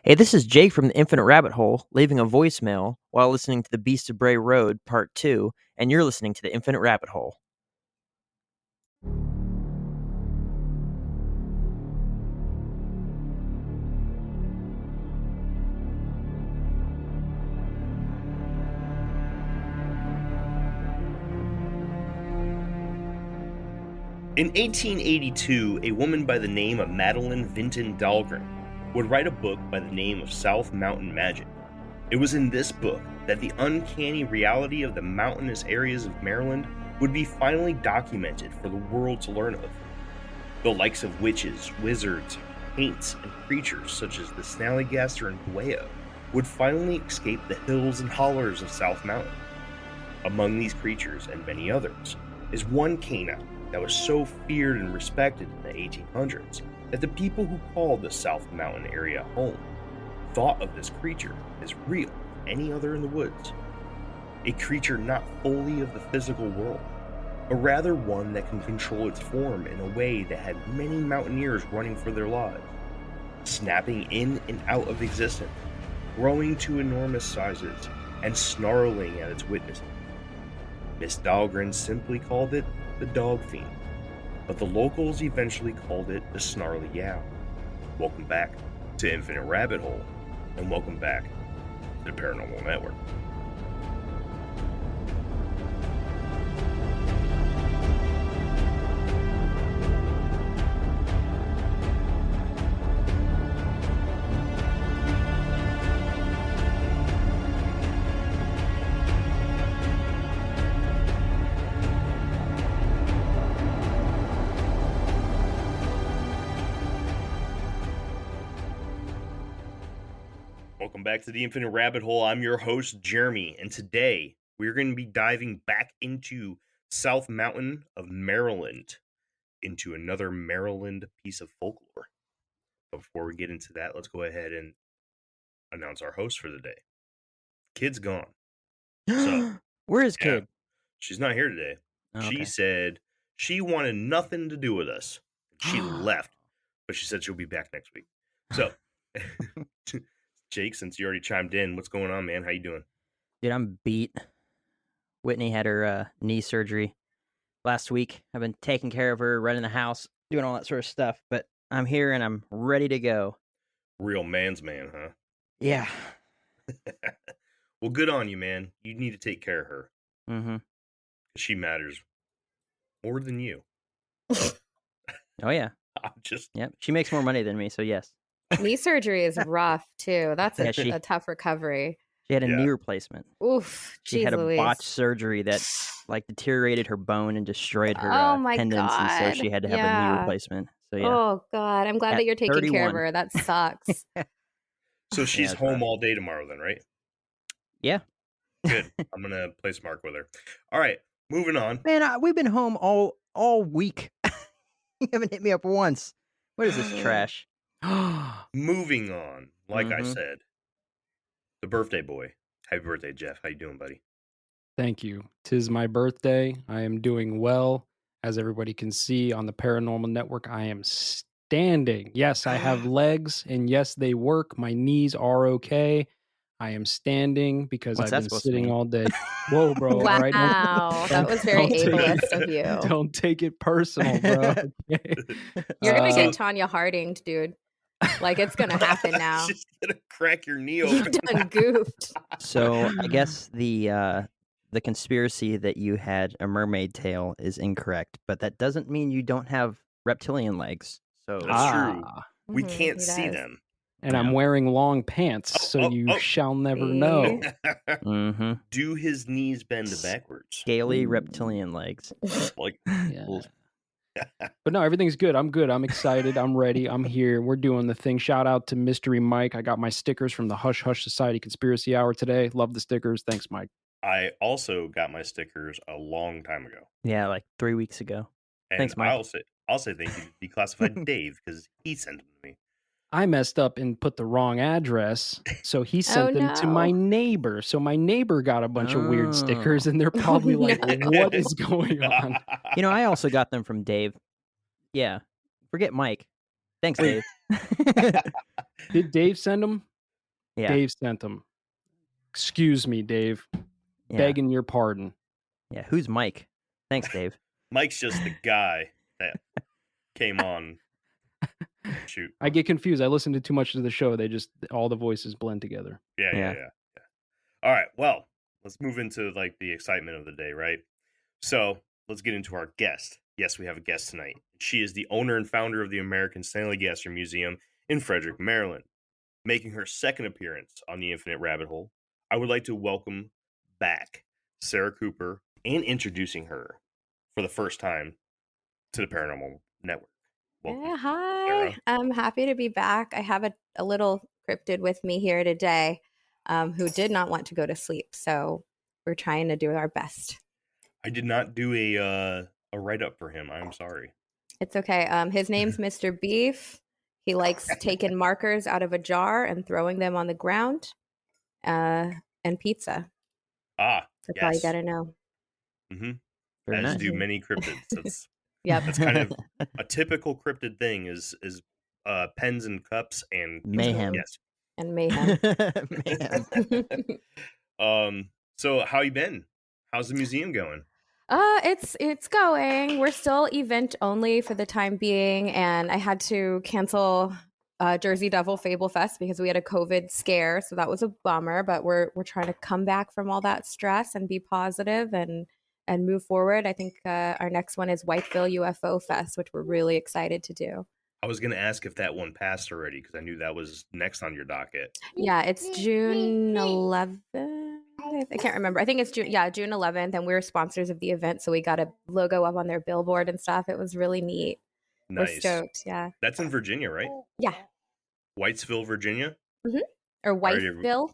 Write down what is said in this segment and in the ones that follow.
Hey, this is Jake from the Infinite Rabbit Hole, leaving a voicemail while listening to the Beast of Bray Road Part 2, and you're listening to the Infinite Rabbit Hole. In 1882, a woman by the name of Madeleine Vinton Dahlgren would write a book by the name of South Mountain Magic. It was in this book that the uncanny reality of the mountainous areas of Maryland would be finally documented for the world to learn of. The likes of witches, wizards, haints, and creatures such as the Snallygaster and Dwayyo would finally escape the hills and hollers of South Mountain. Among these creatures, and many others, is one canine that was so feared and respected in the 1800s that the people who called the South Mountain area home thought of this creature as real as any other in the woods. A creature not fully of the physical world, but rather one that can control its form in a way that had many mountaineers running for their lives, snapping in and out of existence, growing to enormous sizes, and snarling at its witnesses. Miss Dahlgren simply called it the dog-fiend, but the locals eventually called it the Snarly Yow. Welcome back to Infinite Rabbit Hole, and welcome back to the Paranormal Network. Welcome back to the Infinite Rabbit Hole. I'm your host, Jeremy, and today we're going to be diving back into South Mountain of Maryland, into another Maryland piece of folklore. But before we get into that, let's go ahead and announce our host for the day. Kid's gone. So, Where is Kid? She's not here today. Oh, She okay. said she wanted nothing to do with us. She left, but she said she'll be back next week. So, Jake, since you already chimed in, what's going on, man? How you doing? Dude, I'm beat. Whitney had her knee surgery last week. I've been taking care of her, running the house, doing all that sort of stuff, but I'm here and I'm ready to go. Real man's man, huh? Yeah. Well, good on you, man. You need to take care of her. Mm-hmm. She matters more than you. Oh, yeah. I'm just... Yep. She makes more money than me, so yes. Knee surgery is rough, too. That's a tough recovery. She had a knee replacement. Oof. She had a botched surgery that deteriorated her bone and destroyed her tendons, and so she had to have a knee replacement. So yeah. Oh God, I'm glad that you're taking 31. care of her. That sucks. So she's home all day tomorrow then, right? Yeah. Good. I'm going to place Mark with her. All right, moving on. Man, we've been home all week. You haven't hit me up once. What is this trash? Moving on, like I said, the birthday boy. Happy birthday, Jeff. How you doing, buddy? Thank you. 'Tis my birthday. I am doing well. As everybody can see on the Paranormal Network, I am standing. Yes, I have legs, and yes, they work. My knees are okay. I am standing because I've been sitting all day. Whoa, bro. Wow, right? that was very ableist of you. Don't take it personal, bro. Okay. You're going to get Tanya Harding, dude. Like, it's going to happen now. She's going to crack your knee open. You done goofed. So I guess the conspiracy that you had a mermaid tail is incorrect, but that doesn't mean you don't have reptilian legs. So that's true. We can't see them. And I'm wearing long pants, so you shall never know. Do his knees bend backwards? Scaly reptilian legs. Like, But no, everything's good. I'm good. I'm excited. I'm ready. I'm here. We're doing the thing. Shout out to Mystery Mike. I got my stickers from the Hush Hush Society Conspiracy Hour today. Love the stickers. Thanks, Mike. I also got my stickers a long time ago. Yeah, like 3 weeks ago. And thanks, Mike. I'll say thank you to Declassified Dave because he sent them to me. I messed up and put the wrong address, so he sent them to my neighbor. So my neighbor got a bunch of weird stickers, and they're probably like, what is going on? You know, I also got them from Dave. Yeah. Forget Mike. Thanks, Dave. Did Dave send them? Yeah. Dave sent them. Excuse me, Dave. Yeah. Begging your pardon. Yeah. Who's Mike? Thanks, Dave. Mike's just the guy that came on. Shoot. I get confused. I listen to too much of the show. They just, all the voices blend together. Yeah. All right. Well, let's move into like the excitement of the day, right? So let's get into our guest. Yes, we have a guest tonight. She is the owner and founder of the American Snallygaster Museum in Frederick, Maryland. Making her second appearance on the Infinite Rabbit Hole, I would like to welcome back Sarah Cooper and introducing her for the first time to the Paranormal Network. Welcome, Yeah, hi. Sarah. I'm happy to be back. I have a little cryptid with me here today who did not want to go to sleep. So we're trying to do our best. I did not do a write-up for him. I'm sorry. It's okay. His name's Mr. Beef. He likes taking markers out of a jar and throwing them on the ground and pizza. That's all you got to know. Mm-hmm. Very As nice. do many cryptids. Yep. That's kind of a typical cryptid thing is pens and cups and Mayhem. Yes. And mayhem. Mayhem. So how you been? How's the museum going? It's going. We're still event only for the time being, and I had to cancel Jersey Devil Fable Fest because we had a COVID scare, so that was a bummer. But we're trying to come back from all that stress and be positive and move forward. I think our next one is Whiteville UFO Fest, which we're really excited to do. I was going to ask if that one passed already because I knew that was next on your docket. Yeah, it's June 11th. I can't remember. I think it's June 11th, and we're sponsors of the event, so we got a logo up on their billboard and stuff. It was really neat. Nice. We're stoked, yeah. That's in Virginia, right? Yeah. Whitesville, Virginia? Mm-hmm. Or Whiteville.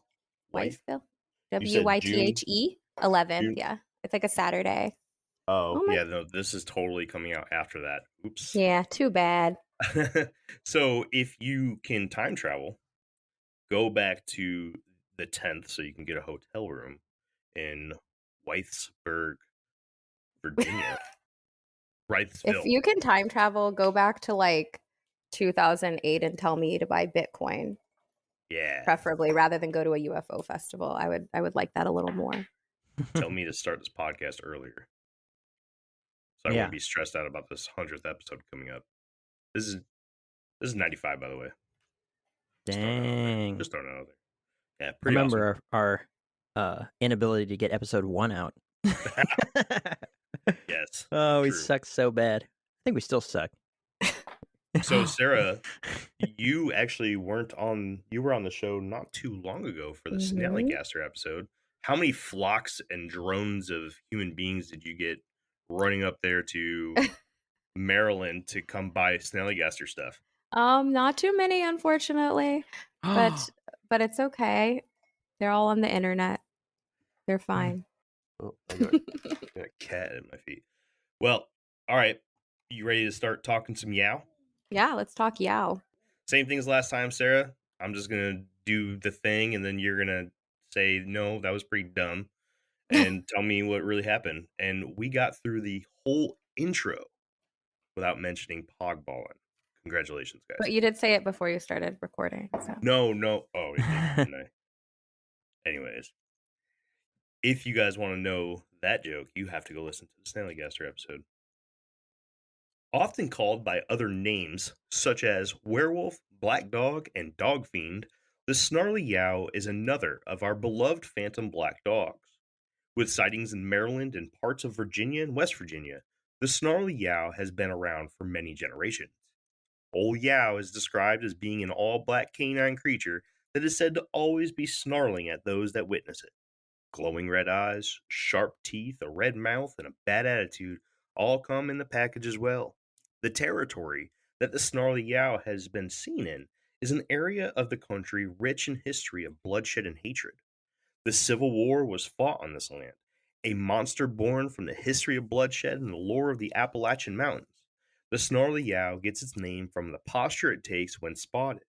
White? Whiteville. You said WYTHE. 11th, June? yeah. It's like a Saturday. Oh yeah, no, this is totally coming out after that. Oops. Yeah, too bad. So if you can time travel, go back to the 10th so you can get a hotel room in Whitesburg, Virginia. Wrightsville. If you can time travel, go back to like 2008 and tell me to buy Bitcoin. Yeah. Preferably rather than go to a UFO festival. I would like that a little more. Tell me to start this podcast earlier. So I won't be stressed out about this 100th episode coming up. This is 95, by the way. Dang. Just throwing it out there. Yeah, I pretty remember our inability to get episode 1 out. Yes. Oh, we true. sucked so bad. I think we still suck. So Sarah, you actually were on the show not too long ago for the Snallygaster episode. How many flocks and drones of human beings did you get running up there to Maryland to come buy Snallygaster stuff? Not too many, unfortunately. but it's okay. They're all on the internet. They're fine. Oh, I got a cat at my feet. Well, all right. You ready to start talking some Yow? Yeah, let's talk Yow. Same thing as last time, Sarah. I'm just going to do the thing, and then you're going to say, no, that was pretty dumb, and tell me what really happened. And we got through the whole intro without mentioning pogballing. Congratulations, guys. But you did say it before you started recording. So. No. Oh, didn't I? Anyways, if you guys want to know that joke, you have to go listen to the Snallygaster episode. Often called by other names, such as werewolf, black dog, and dog-fiend, the Snarly Yow is another of our beloved phantom black dogs. With sightings in Maryland and parts of Virginia and West Virginia, the Snarly Yow has been around for many generations. Old Yow is described as being an all-black canine creature that is said to always be snarling at those that witness it. Glowing red eyes, sharp teeth, a red mouth, and a bad attitude all come in the package as well. The territory that the Snarly Yow has been seen in is an area of the country rich in history of bloodshed and hatred. The Civil War was fought on this land, a monster born from the history of bloodshed and the lore of the Appalachian Mountains. The Snarly Yow gets its name from the posture it takes when spotted,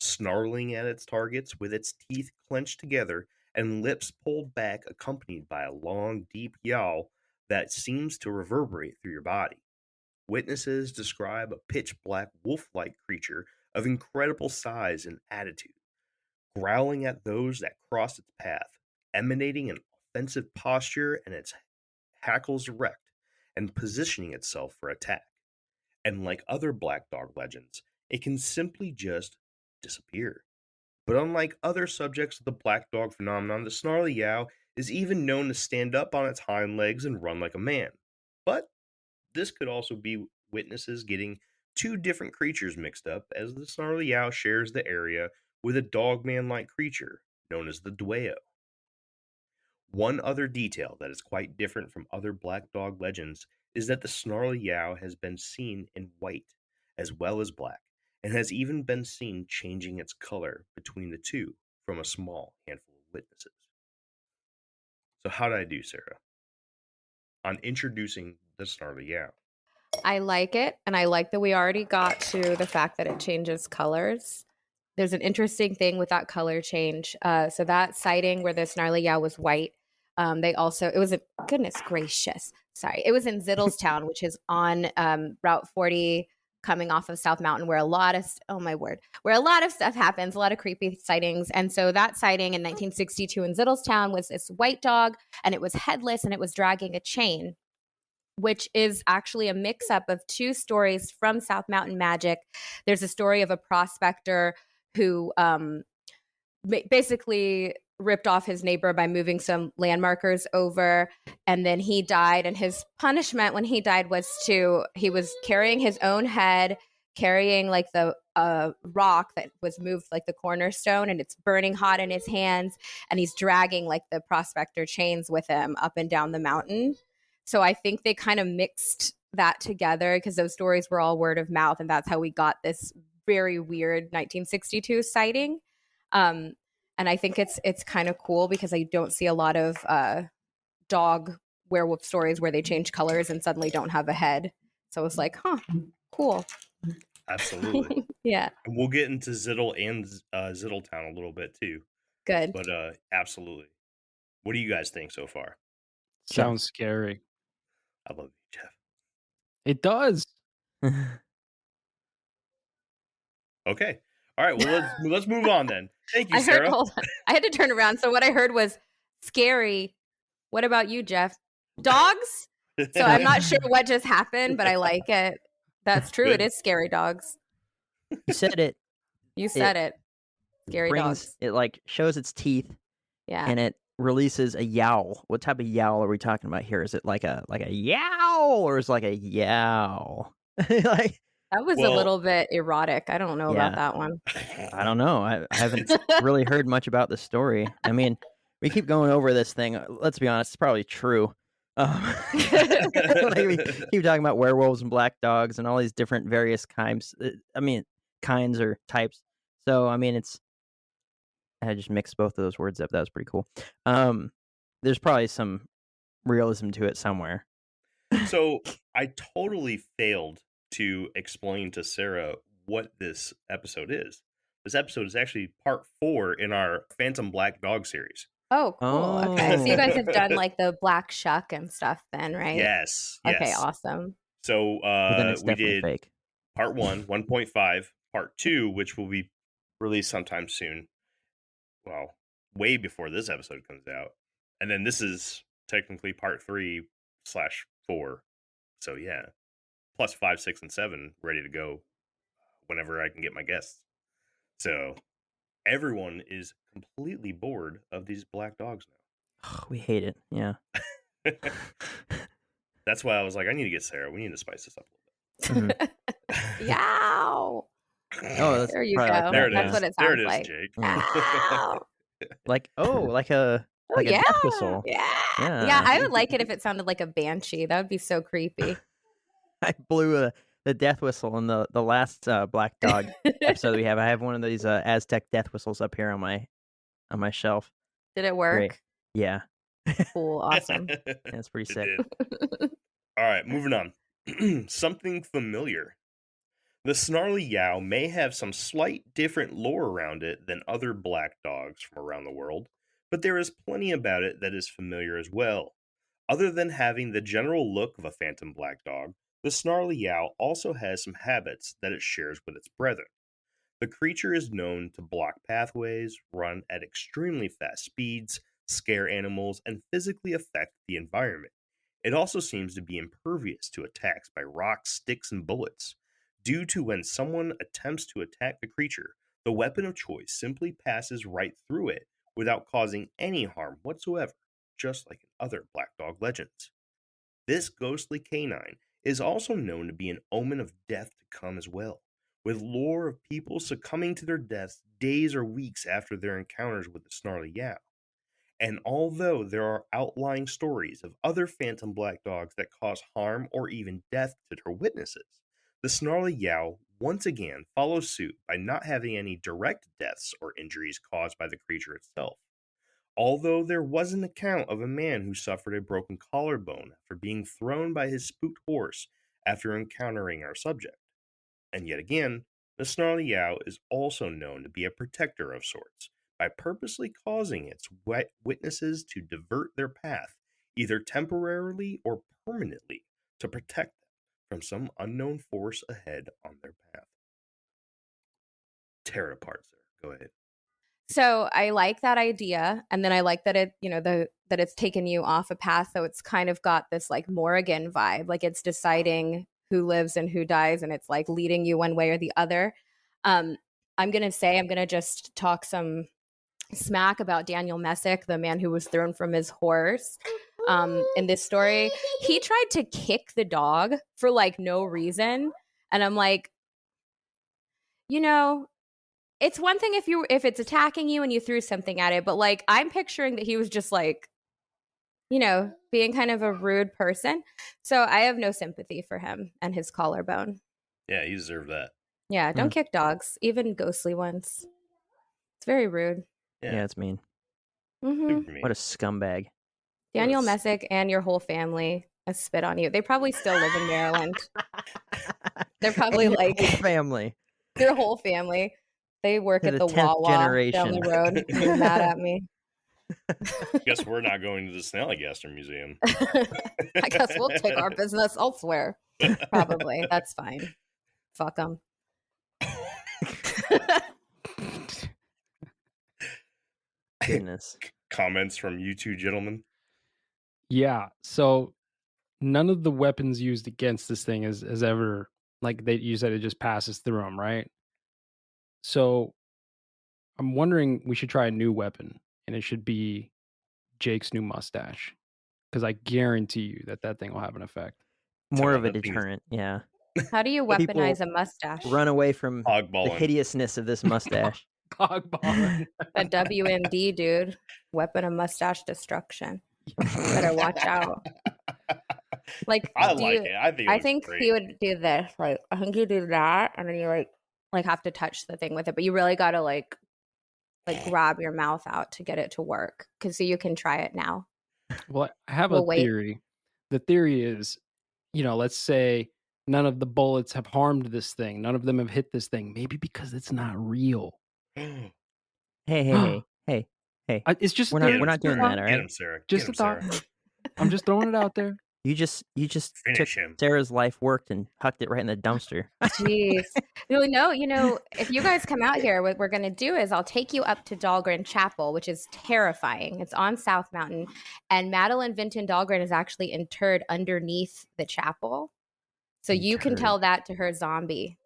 snarling at its targets with its teeth clenched together and lips pulled back, accompanied by a long, deep yowl that seems to reverberate through your body. Witnesses describe a pitch-black wolf-like creature of incredible size and attitude. growling at those that crossed its path, emanating an offensive posture and its hackles erect, and positioning itself for attack. And like other black dog legends, it can simply just disappear. But unlike other subjects of the black dog phenomenon, the Snarly Yow is even known to stand up on its hind legs and run like a man. But this could also be witnesses getting two different creatures mixed up, as the Snarly Yow shares the area with a dogman-like creature known as the Dwayyo. One other detail that is quite different from other black dog legends is that the Snarly Yow has been seen in white as well as black, and has even been seen changing its color between the two from a small handful of witnesses. So how did I do, Sarah, on introducing the Snarly Yow? I like it, and I like that we already got to the fact that it changes colors. There's an interesting thing with that color change. So that sighting where the Snarly Yow was white, it was goodness gracious, sorry, it was in Ziddlestown, which is on Route 40 coming off of South Mountain, where a lot of stuff happens, a lot of creepy sightings. And so that sighting in 1962 in Ziddlestown was this white dog, and it was headless, and it was dragging a chain, which is actually a mix-up of two stories from South Mountain Magic. There's a story of a prospector who basically ripped off his neighbor by moving some landmarkers over, and then he died. And his punishment when he died was he was carrying his own head, carrying like the rock that was moved, like the cornerstone, and it's burning hot in his hands, and he's dragging like the prospector chains with him up and down the mountain. So I think they kind of mixed that together because those stories were all word of mouth, and that's how we got this very weird 1962 sighting. And I think it's kind of cool because I don't see a lot of dog werewolf stories where they change colors and suddenly don't have a head. So I was like, huh, cool. Absolutely. Yeah. And we'll get into Ziddle and Ziddletown a little bit too. Good. But absolutely. What do you guys think so far? Sounds scary. I love you, Jeff. It does. Okay. All right. Well, let's move on then. Thank you, Sarah. Hold on. I had to turn around. So what I heard was scary. What about you, Jeff? Dogs? So I'm not sure what just happened, but I like it. That's true. Good. It is scary dogs. You said it. You said it. Scary dogs. It like shows its teeth, Yeah. and it releases a yowl. What type of yowl are we talking about here? Is it like a yowl, or is it like a yowl? Like, That was a little bit erotic. I don't know about that one. I don't know. I haven't really heard much about the story. I mean, we keep going over this thing. Let's be honest, it's probably true. Like we keep talking about werewolves and black dogs and all these different various kinds. Kinds or types. So, I mean, I just mixed both of those words up. That was pretty cool. There's probably some realism to it somewhere. So I totally failed to explain to Sarah what this episode is. This episode is actually part 4 in our Phantom Black Dog series. Oh, cool. Okay. So you guys have done like the black shuck and stuff then, right? Yes. Okay, awesome. So Then it's we definitely did fake. part 1, 1.5, part 2, which will be released sometime soon. Well, way before this episode comes out. And then this is technically part 3/4. So yeah. Plus 5, 6, and 7 ready to go whenever I can get my guests. So everyone is completely bored of these black dogs now. We hate it. Yeah. That's why I was like, I need to get Sarah. We need to spice this up a little bit. Yow. Oh, there you go. like there it That's is. what it There sounds it is, like. Jake. Yow. like a death whistle. Yeah. Yeah. Yeah, I would like it if it sounded like a banshee. That would be so creepy. I blew the death whistle in the last black dog episode we have. I have one of these Aztec death whistles up here on my shelf. Did it work? Great. Yeah. Cool. Awesome. That's pretty It sick. did. All right, moving on. Something familiar. The Snarly Yow may have some slight different lore around it than other black dogs from around the world, but there is plenty about it that is familiar as well. Other than having the general look of a phantom black dog, the Snarly Yow also has some habits that it shares with its brethren. The creature is known to block pathways, run at extremely fast speeds, scare animals, and physically affect the environment. It also seems to be impervious to attacks by rocks, sticks, and bullets. Due to when someone attempts to attack the creature, the weapon of choice simply passes right through it without causing any harm whatsoever, just like in other black dog legends. This ghostly canine is also known to be an omen of death to come as well, with lore of people succumbing to their deaths days or weeks after their encounters with the Snarly Yow. And although there are outlying stories of other phantom black dogs that cause harm or even death to their witnesses, the Snarly Yow once again follows suit by not having any direct deaths or injuries caused by the creature itself. Although there was an account of a man who suffered a broken collarbone after being thrown by his spooked horse after encountering our subject. And yet again, the Snarly Yow is also known to be a protector of sorts, by purposely causing its witnesses to divert their path, either temporarily or permanently, to protect them from some unknown force ahead on their path. Tear it apart, sir. Go ahead. So I like that idea, and then I like that that it's taken you off a path, so it's kind of got this like Morrigan vibe, like it's deciding who lives and who dies, and it's like leading you one way or the other. I'm gonna just talk some smack about Daniel Messick, the man who was thrown from his horse. In this story, he tried to kick the dog for like no reason, and I'm like, it's one thing if it's attacking you and you threw something at it, but like I'm picturing that he was just like, being kind of a rude person. So I have no sympathy for him and his collarbone. Yeah, he deserved that. Yeah, don't kick dogs, even ghostly ones. It's very rude. Yeah, it's mean. Mm-hmm. Mean. What a scumbag. Daniel Messick and your whole family has spit on you. They probably still live in Maryland. They're probably like family. Their whole family. They work They're at the 10th Wawa generation. down the road. They're mad at me. Guess we're not going to the Snallygaster Museum. I guess we'll take our business elsewhere. Probably. That's fine. Fuck them. Goodness. Comments from you two gentlemen? Yeah. So none of the weapons used against this thing is ever, like you said, it just passes through them, right? So I'm wondering we should try a new weapon, and it should be Jake's new mustache, because I guarantee you that thing will have an effect. More of a deterrent, yeah. How do you weaponize a mustache? Run away from the Hogballing. hideousness of this mustache. Hogballing. A WMD, dude. Weapon of mustache destruction. Better watch out. Like I like it. I think he would do this. Like I think you do that, and then you like have to touch the thing with it, but you really gotta like grab your mouth out to get it to work. So you can try it now. Well, I have a theory. The theory is, let's say none of the bullets have harmed this thing. None of them have hit this thing. Maybe because it's not real. Hey. It's just we're not doing that, all right? Get him, Sarah. Just a thought. I'm just throwing it out there. You just Finish took him. Sarah's life work and hucked it right in the dumpster. Jeez. No, if you guys come out here, what we're going to do is I'll take you up to Dahlgren Chapel, which is terrifying. It's on South Mountain. And Madeleine Vinton Dahlgren is actually interred underneath the chapel. So you can tell that to her zombie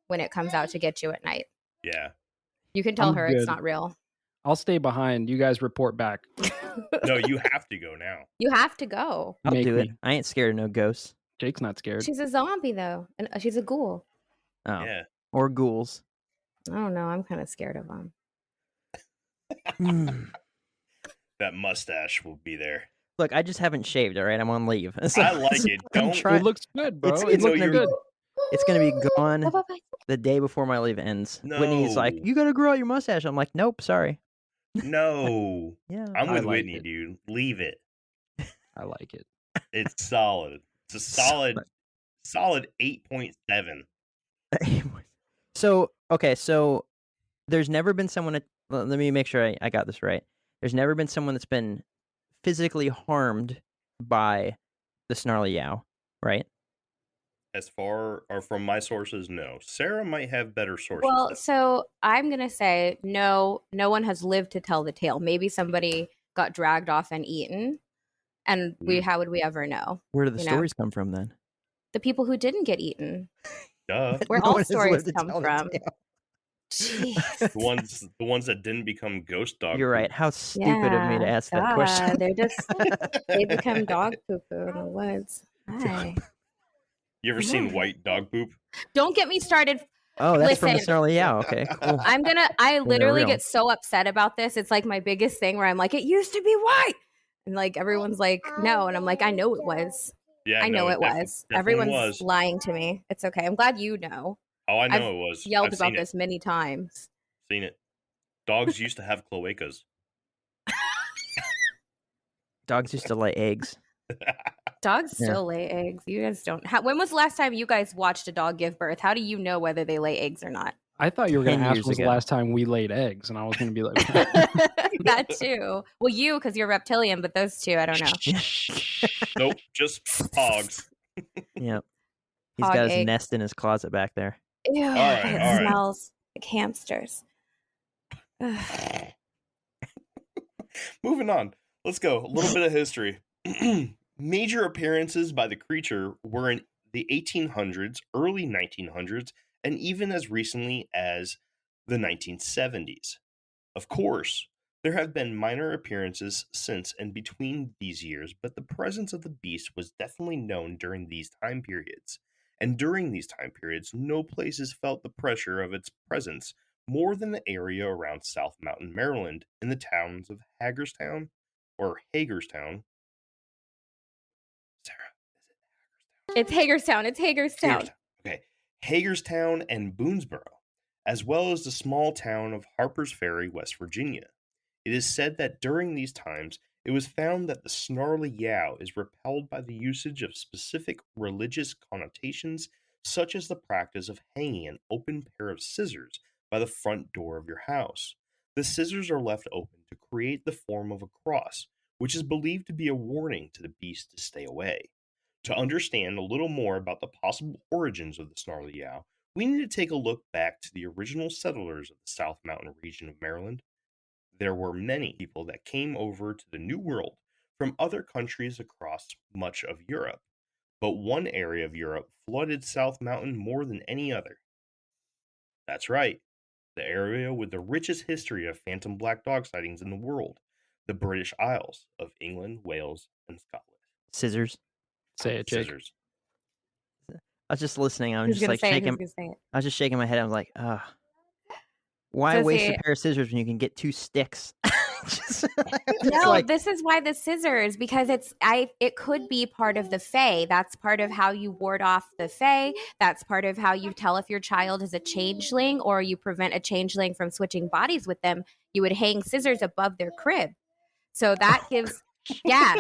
when it comes out to get you at night. Yeah. You can tell her it's not real. I'll stay behind. You guys report back. No, you have to go now. You have to go. I'll do it. I ain't scared of no ghosts. Jake's not scared. She's a zombie, though. And she's a ghoul. Oh. Yeah. Or ghouls. I don't know. I'm kind of scared of them. That mustache will be there. Look, I just haven't shaved, all right? I'm on leave. So, I like it. It looks good, bro. It's looking good. It's going to be gone the day before my leave ends. No. Whitney's like, you got to grow out your mustache. I'm like, nope, sorry. No. Yeah. I'm with Whitney, dude. Leave it. I like it. It's solid. It's a solid 8.7. So there's never been someone, let me make sure I got this right. There's never been someone that's been physically harmed by the Snarly Yow, right? As far or from my sources, no. Sarah might have better sources. Well, so I'm gonna say no. No one has lived to tell the tale. Maybe somebody got dragged off and eaten, and how would we ever know? Where do the stories come from then? The people who didn't get eaten. Duh. Where No all one has stories lived to come tell the from. tale. Jeez. The ones that didn't become ghost dog. You're right. How stupid of me to ask that question. They become dog poo poo in the woods. Hi. You ever seen white dog poop? Don't get me started. Oh, that's from the Listen. Snarly Yow. Okay, cool. I literally real. get so upset about this. It's like my biggest thing where I'm like, it used to be white. And like everyone's like, no. And I'm like, I know it was. Yeah, I know it was. definitely Everyone's was. lying to me. It's okay. I'm glad you know. Oh, I know I've it was. Yelled I've about seen this many times. Seen it. Dogs used to have cloacas. Dogs used to lay eggs. Dogs still lay eggs. You guys don't. When was the last time you guys watched a dog give birth? How do you know whether they lay eggs or not? I thought you were going 10 to ask years was the ago. last time we laid eggs, and I was going to be like, That too. Well, you, because you're reptilian, but those two, I don't know. Nope, just hogs. Yep. He's Hog got his egg. nest in his closet back there. Ew, right, it all right. smells like hamsters. Ugh. Moving on. Let's go. A little bit of history. Major appearances by the creature were in the 1800s, early 1900s, and even as recently as the 1970s. Of course, there have been minor appearances since and between these years, but the presence of the beast was definitely known during these time periods. And during these time periods, no places felt the pressure of its presence more than the area around South Mountain, Maryland, in the towns of Hagerstown or Hagerstown. Sarah, is it It's Hagerstown. It's Hagerstown. Hagerstown? Okay. Hagerstown and Boonesboro, as well as the small town of Harper's Ferry, West Virginia. It is said that during these times, it was found that the Snarly Yow is repelled by the usage of specific religious connotations, such as the practice of hanging an open pair of scissors by the front door of your house. The scissors are left open to create the form of a cross, which is believed to be a warning to the beast to stay away. To understand a little more about the possible origins of the Snarly Yow, we need to take a look back to the original settlers of the South Mountain region of Maryland. There were many people that came over to the New World from other countries across much of Europe, but one area of Europe flooded South Mountain more than any other. That's right, the area with the richest history of phantom black dog sightings in the world, the British Isles of England, Wales, and Scotland. Scissors. say it, Jake. Scissors. I was just listening. I was Who's just gonna like say it? shaking. Who's gonna say it? I was just shaking my head. I was like, why So waste see- a pair of scissors when you can get two sticks? Just- it's No, like- this is why the scissors, because it could be part of the fae. That's part of how you ward off the fae. That's part of how you tell if your child is a changeling or you prevent a changeling from switching bodies with them. You would hang scissors above their crib. So that gives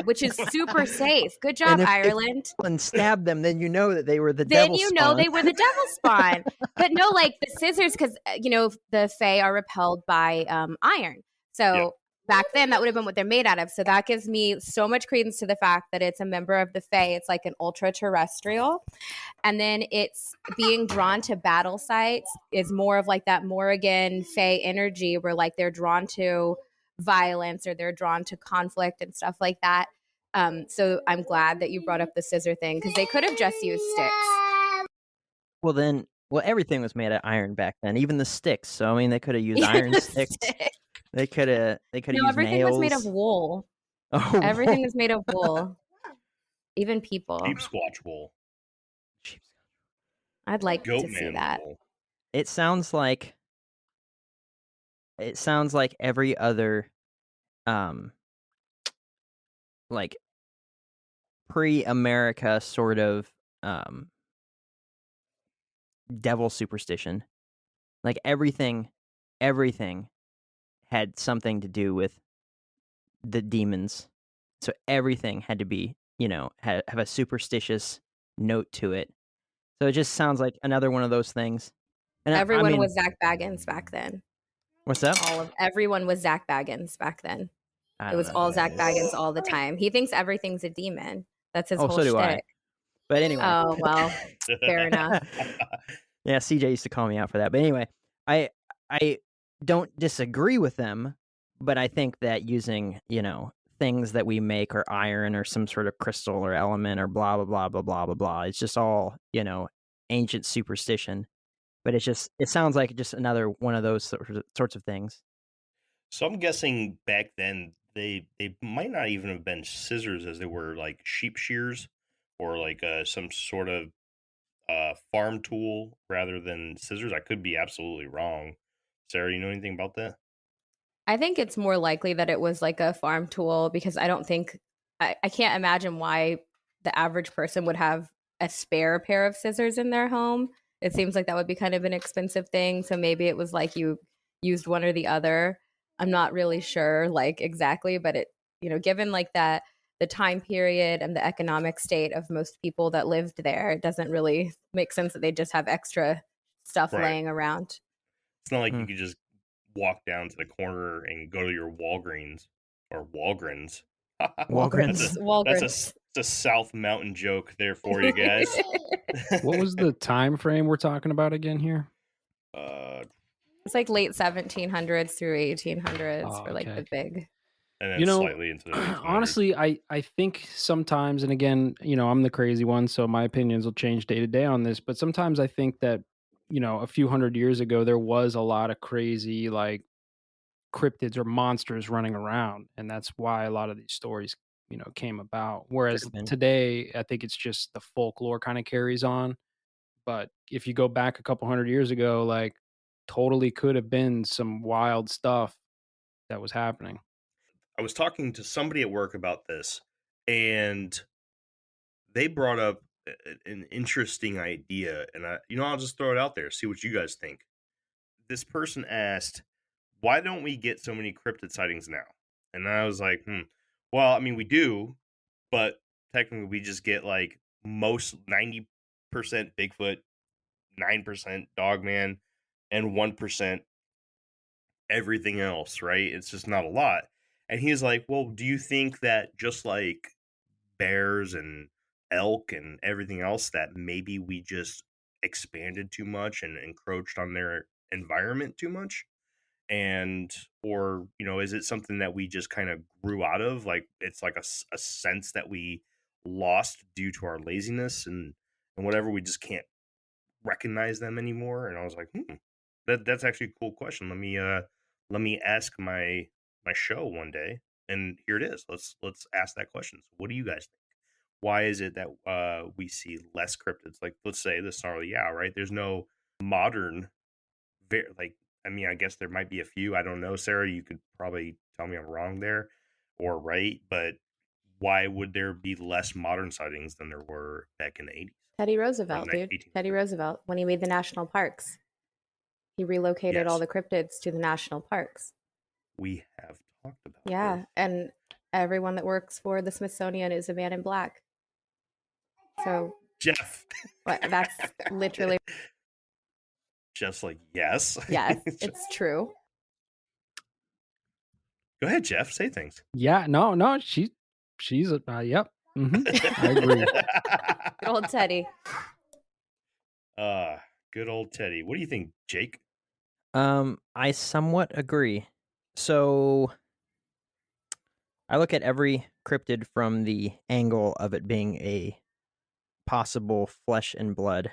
which is super safe. Good job, if Ireland. and stab them, then you know that they were the Then devil you know spawn. they were the devil spawn. But no, like the scissors, because the fae are repelled by iron. So back then, that would have been what they're made out of. So that gives me so much credence to the fact that it's a member of the fae. It's like an ultra terrestrial, and then it's being drawn to battle sites is more of like that Morrigan fae energy, where like they're drawn to violence or they're drawn to conflict and stuff like that. So I'm glad that you brought up the scissor thing because they could have just used sticks. Well, everything was made of iron back then, even the sticks. So I mean, they could have used iron sticks. They could have No, used everything nails. was made of wool. Oh, Everything was made of wool. Even people. Sheep squatch wool. I'd like Goat to see man that. wool. It sounds like every other like pre-America sort of devil superstition. Like everything had something to do with the demons. So everything had to be, have a superstitious note to it. So it just sounds like another one of those things. And Everyone was Zach Baggins back then. What's that? Everyone was Zach Baggins back then. I It don't was know all who that Zach is. Baggins all the time. He thinks everything's a demon. That's his Oh, whole so do I. shtick. But anyway. Oh, well, fair enough. Yeah, CJ used to call me out for that. But anyway, I don't disagree with them, but I think that using, things that we make or iron or some sort of crystal or element or blah blah blah blah blah blah blah. It's just all, ancient superstition. But it sounds like just another one of those sorts of things. So I'm guessing back then they might not even have been scissors as they were like sheep shears or like some sort of farm tool rather than scissors. I could be absolutely wrong. Sarah, you know anything about that? I think it's more likely that it was like a farm tool because I can't imagine why the average person would have a spare pair of scissors in their home. It seems like that would be kind of an expensive thing. So maybe it was like you used one or the other. I'm not really sure like exactly, but given like that, the time period and the economic state of most people that lived there, it doesn't really make sense that they just have extra stuff Right. laying around. It's not like you could just walk down to the corner and go to your Walgreens or Walgreens. Walgreens. Walgreens. That's a South Mountain joke there for you guys. What was the time frame we're talking about again here? It's like late 1700s through 1800s for like okay. the big. And then slightly into the 1900s. Honestly, I think sometimes, and again, I'm the crazy one, so my opinions will change day to day on this, but sometimes I think that, a few hundred years ago, there was a lot of crazy, like, cryptids or monsters running around, and that's why a lot of these stories, came about. Whereas today, I think it's just the folklore kind of carries on. But if you go back a couple hundred years ago, like, totally could have been some wild stuff that was happening. I was talking to somebody at work about this, and they brought up an interesting idea, and I'll just throw it out there, see what you guys think. This person asked, why don't we get so many cryptid sightings now? And I was like, well, I mean, we do, but technically we just get like most 90% Bigfoot, 9% Dogman, and 1% everything else, right? It's just not a lot. And he's like, well, do you think that just like bears and elk and everything else, that maybe we just expanded too much and encroached on their environment too much? And, or, is it something that we just kind of grew out of? Like, it's like a sense that we lost due to our laziness and whatever. We just can't recognize them anymore. And I was like, that's actually a cool question. Let me ask my show one day, and here it is. Let's ask that question. So what do you guys think? Why is it that we see less cryptids? Like, let's say the Snarly Yow, right? There's no modern, I guess there might be a few. I don't know, Sarah. You could probably tell me I'm wrong there or right, but why would there be less modern sightings than there were back in the 80s? Teddy Roosevelt, dude. 1800s. Teddy Roosevelt, when he made the national parks. He relocated all the cryptids to the national parks. We have talked about this. And everyone that works for the Smithsonian is a man in black. So Jeff. That's literally. Jeff's like, yes. Yes, it's true. Go ahead, Jeff. Say things. Yeah, no, she's yep. I agree. Good old Teddy. Good old Teddy. What do you think, Jake? I somewhat agree. So I look at every cryptid from the angle of it being a possible flesh and blood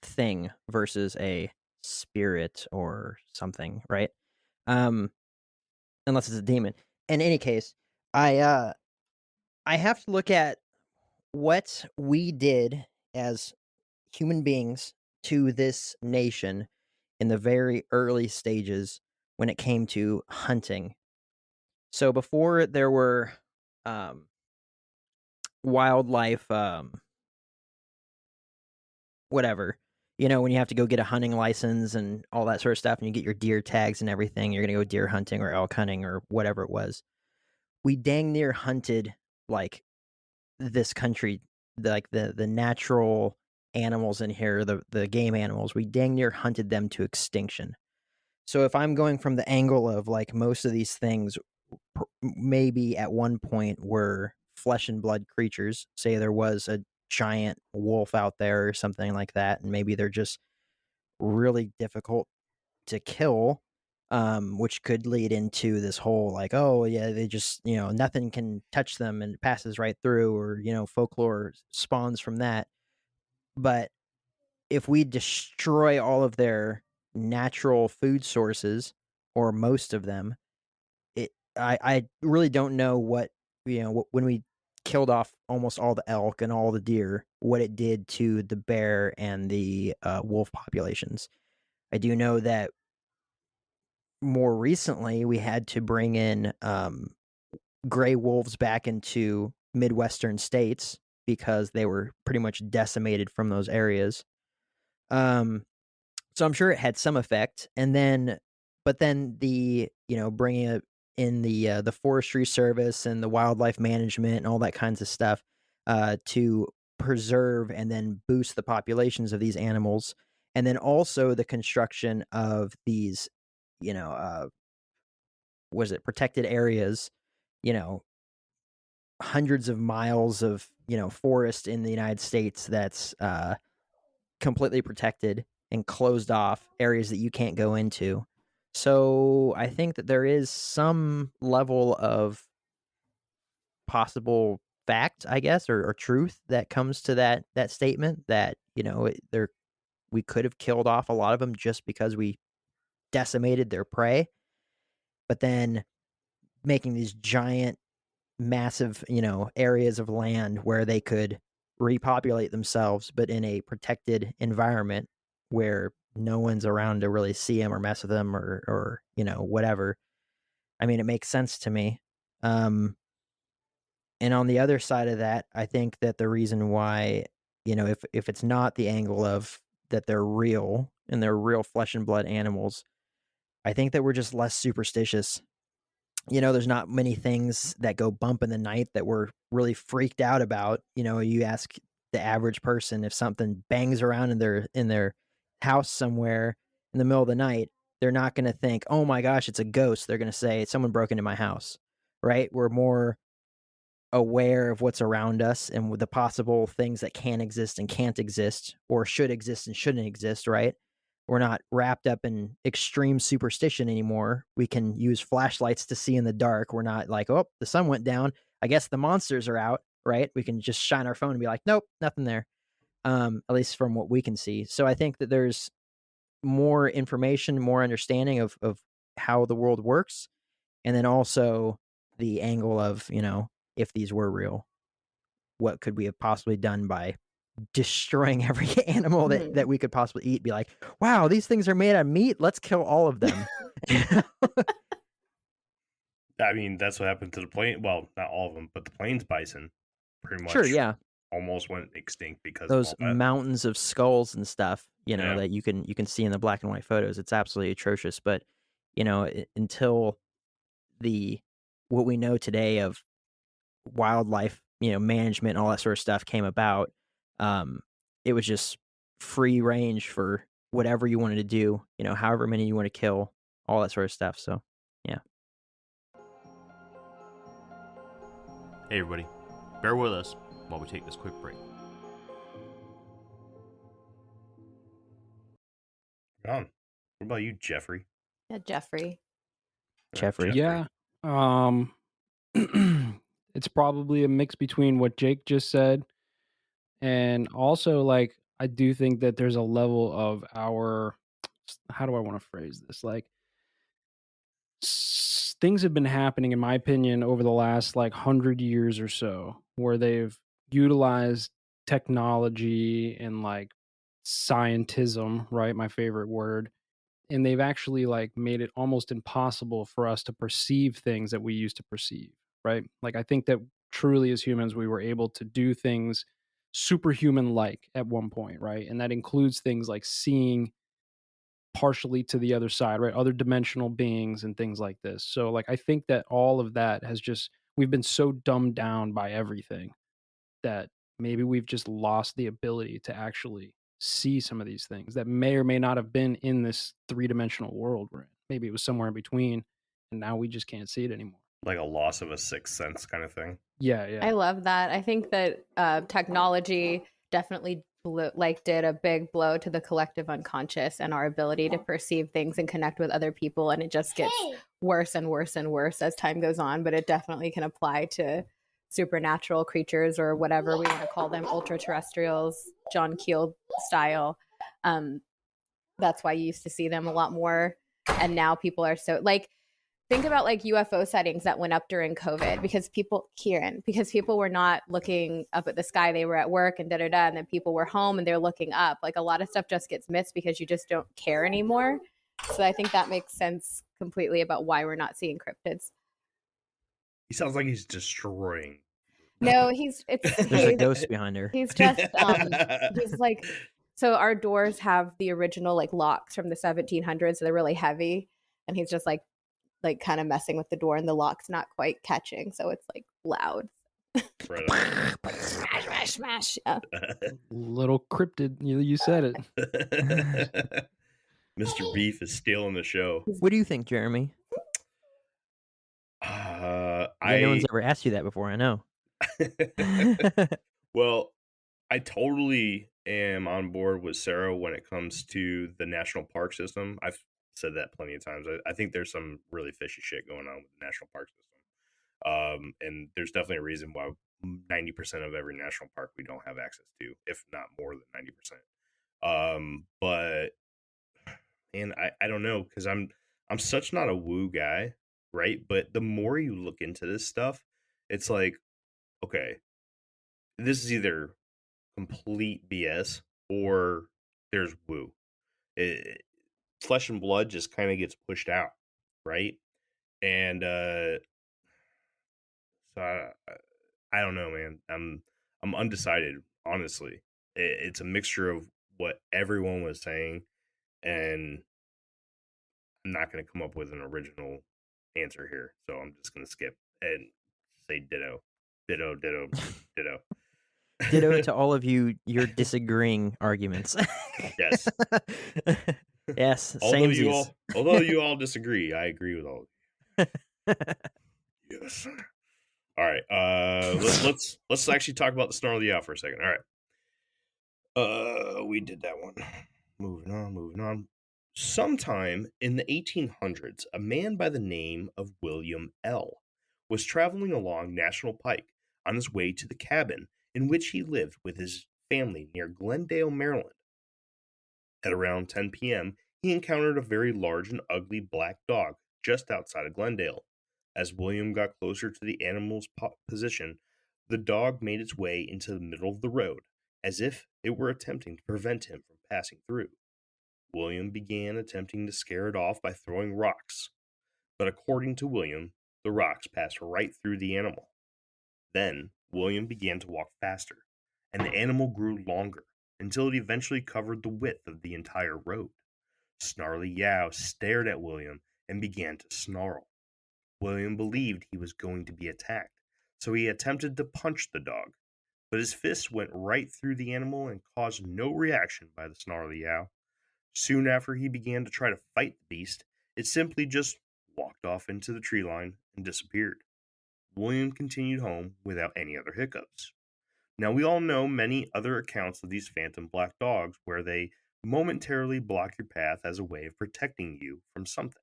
thing versus a spirit or something, right? Unless it's a demon. In any case, I have to look at what we did as human beings to this nation in the very early stages when it came to hunting. So before there were wildlife whatever, when you have to go get a hunting license and all that sort of stuff and you get your deer tags and everything, you're going to go deer hunting or elk hunting or whatever it was. We dang near hunted like this country, like the natural animals in here, the game animals, we dang near hunted them to extinction. So if I'm going from the angle of like most of these things maybe at one point were flesh and blood creatures, say there was a giant wolf out there or something like that, and maybe they're just really difficult to kill, which could lead into this whole like, oh yeah, they just, nothing can touch them and it passes right through, or folklore spawns from that. But if we destroy all of their natural food sources, or most of them, I really don't know what, when we killed off almost all the elk and all the deer, what it did to the bear and the wolf populations. I do know that more recently we had to bring in gray wolves back into Midwestern states because they were pretty much decimated from those areas. So I'm sure it had some effect. And then, but then bringing it in the forestry service and the wildlife management and all that kinds of stuff to preserve and then boost the populations of these animals, and then also the construction of these, was it protected areas, you know, hundreds of miles of forest in the United States that's completely protected and closed off, areas that you can't go into. So I think that there is some level of possible fact, I guess, or truth that comes to that statement, that we could have killed off a lot of them just because we decimated their prey, but then making these giant, massive, areas of land where they could repopulate themselves, but in a protected environment where no one's around to really see them or mess with them, or whatever. I mean, it makes sense to me. And on the other side of that, I think that the reason why, if it's not the angle of that they're real and they're real flesh and blood animals, I think that we're just less superstitious. There's not many things that go bump in the night that we're really freaked out about. You ask the average person, if something bangs around in their house somewhere in the middle of the night, they're not going to think, "Oh my gosh, it's a ghost." They're going to say, "Someone broke into my house." Right? We're more aware of what's around us and with the possible things that can exist and can't exist, or should exist and shouldn't exist, right? We're not wrapped up in extreme superstition anymore. We can use flashlights to see in the dark. We're not like, oh, the sun went down, I guess the monsters are out, right? We can just shine our phone and be like, nope, nothing there. At least from what we can see. So I think that there's more information, more understanding of how the world works. And then also the angle of, if these were real, what could we have possibly done by destroying every animal that we could possibly eat? Be like, wow, these things are made out of meat, let's kill all of them. I mean, that's what happened to the plain. Well, not all of them, but the plains bison pretty much Sure, yeah. almost went extinct because Those of all that. mountains of skulls and stuff, Yeah. that you can see in the black and white photos. It's absolutely atrocious. But until what we know today of wildlife, management and all that sort of stuff came about, it was just free range for whatever you wanted to do, however many you want to kill, all that sort of stuff. So, yeah. Hey, everybody. Bear with us while we take this quick break. What about you, Jeffrey? Yeah, Jeffrey. Jeffrey. Yeah. It's probably a mix between what Jake just said, and also, like, I do think that there's a level of our, how do I want to phrase this? Like, things have been happening, in my opinion, over the last like 100 years or so, where they've utilized technology and like scientism, right? My favorite word. And they've actually like made it almost impossible for us to perceive things that we used to perceive, right? Like, I think that truly as humans, we were able to do things superhuman like at one point, right? And that includes things like seeing partially to the other side, right? Other dimensional beings and things like this. So, like, I think that all of that has just, we've been so dumbed down by everything that maybe we've just lost the ability to actually see some of these things that may or may not have been in this three-dimensional world we're in. Maybe it was somewhere in between, and now we just can't see it anymore. Like a loss of a sixth sense kind of thing. Yeah. I love that. I think that technology definitely did a big blow to the collective unconscious and our ability to perceive things and connect with other people. And it just gets worse and worse and worse as time goes on. But it definitely can apply to supernatural creatures or whatever we want to call them, ultra terrestrials, John Keel style. That's why you used to see them a lot more. And now people are so like, think about like UFO sightings that went up during COVID because people were not looking up at the sky. They were at work and and then people were home and they're looking up. Like a lot of stuff just gets missed because you just don't care anymore. So I think that makes sense completely about why we're not seeing cryptids. He sounds like he's destroying. No, There's a ghost behind her. He's just he's like, so our doors have the original like locks from the 1700s. So they're really heavy. And he's just like kind of messing with the door and the lock's not quite catching. So it's like loud. Right on. Smash, smash, smash. Yeah. Little cryptid. You said it. Mr. Beef is stealing the show. What do you think, Jeremy? No one's ever asked you that before, I know. Well, I totally am on board with Sarah when it comes to the national park system. I've said that plenty of times. I think there's some really fishy shit going on with the national park system. And there's definitely a reason why 90% of every national park we don't have access to, if not more than 90%. But man, I don't know, because I'm such not a woo guy, right? But the more you look into this stuff, it's like, okay, this is either complete BS or there's woo. Flesh and blood just kind of gets pushed out, right? And so I don't know, man. I'm undecided, honestly. It's a mixture of what everyone was saying, and I'm not going to come up with an original answer here. So I'm just going to skip and say ditto, ditto, ditto, ditto. Ditto to all of you, your disagreeing arguments. Yes. Yes. Although you all disagree, I agree with all of you. Yes. All right. Let's actually talk about the Snarly Yow for a second. All right. We did that one. Moving on. Sometime in the 1800s, a man by the name of William L. was traveling along National Pike on his way to the cabin in which he lived with his family near Glendale, Maryland. At around 10 p.m., he encountered a very large and ugly black dog just outside of Glendale. As William got closer to the animal's position, the dog made its way into the middle of the road, as if it were attempting to prevent him from passing through. William began attempting to scare it off by throwing rocks, but according to William, the rocks passed right through the animal. Then, William began to walk faster, and the animal grew longer, until it eventually covered the width of the entire road. Snarly Yow stared at William and began to snarl. William believed he was going to be attacked, so he attempted to punch the dog, but his fist went right through the animal and caused no reaction by the Snarly Yow. Soon after he began to try to fight the beast, it simply just walked off into the tree line and disappeared. William continued home without any other hiccups. Now, we all know many other accounts of these phantom black dogs where they momentarily block your path as a way of protecting you from something.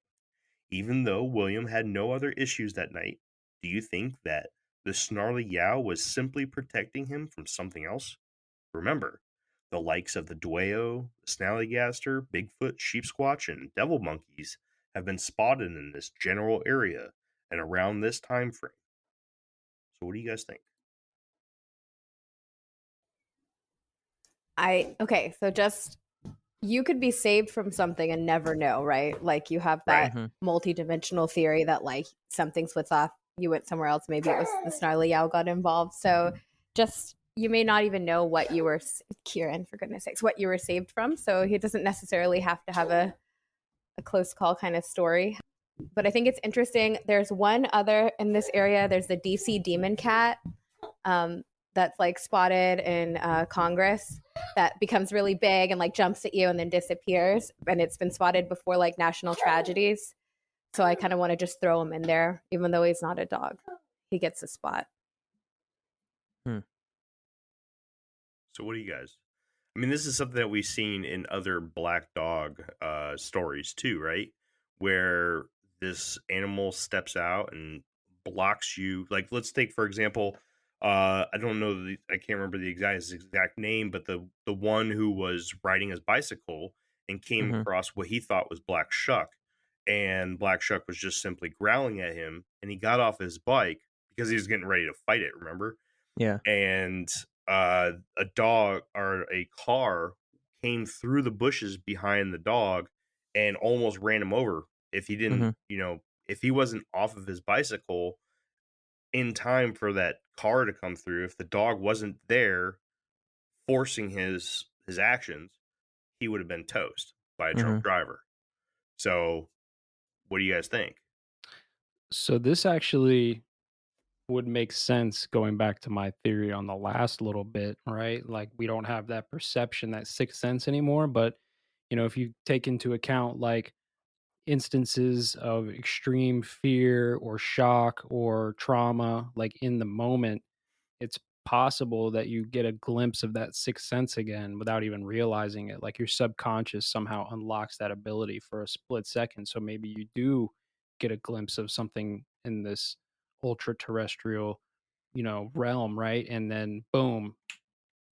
Even though William had no other issues that night, do you think that the Snarly Yow was simply protecting him from something else? Remember, the likes of the Dwayyo, the Snallygaster, Bigfoot, Sheepsquatch, and Devil Monkeys have been spotted in this general area and around this time frame. So what do you guys think? Okay, so just you could be saved from something and never know, right? Like you have that multi-dimensional theory that like something splits off, you went somewhere else, maybe it was the Snarly Yow got involved. So just you may not even know what you were, Kieran, for goodness sakes, what you were saved from. So he doesn't necessarily have to have a close call kind of story. But I think it's interesting. There's one other in this area. There's the DC demon cat that's like spotted in Congress that becomes really big and like jumps at you and then disappears. And it's been spotted before like national tragedies. So I kind of want to just throw him in there, even though he's not a dog. He gets a spot. So what do you guys? I mean, this is something that we've seen in other black dog stories too, right? Where this animal steps out and blocks you. Like, let's take for example, I don't know I can't remember the exact name, but the one who was riding his bicycle and came Mhm. across what he thought was Black Shuck, and Black Shuck was just simply growling at him, and he got off his bike because he was getting ready to fight it. Remember? Yeah. And a dog or a car came through the bushes behind the dog and almost ran him over. If he didn't, Mhm. if he wasn't off of his bicycle in time for that car to come through, if the dog wasn't there forcing his actions, he would have been toast by a drunk Mhm. driver. So, what do you guys think? So this actually would make sense going back to my theory on the last little bit, right? Like we don't have that perception, that sixth sense anymore. But if you take into account like instances of extreme fear or shock or trauma, like in the moment, it's possible that you get a glimpse of that sixth sense again without even realizing it. Like your subconscious somehow unlocks that ability for a split second. So maybe you do get a glimpse of something in this ultra terrestrial, realm, right? And then boom,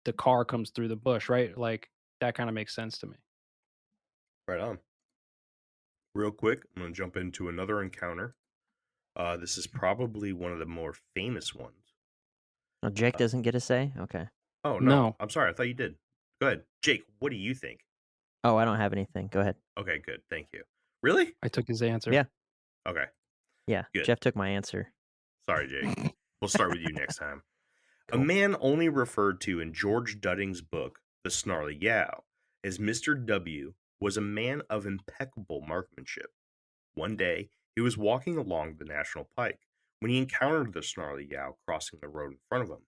the car comes through the bush, right? Like that kind of makes sense to me. Right on. Real quick, I'm going to jump into another encounter. This is probably one of the more famous ones. Oh, Jake Uh, doesn't get a say? Okay. Oh no, No, I'm sorry. I thought you did. Go ahead, Jake. What do you think? Oh, I don't have anything. Go ahead. Okay, good. Thank you. Really? I took his answer. Yeah. Okay, Yeah. good. Jeff took my answer. Sorry, Jake. We'll start with you next time. A Cool. man only referred to in George Dudding's book, The Snarly Yow, as Mr. W was a man of impeccable marksmanship. One day, he was walking along the National Pike when he encountered the Snarly Yow crossing the road in front of him.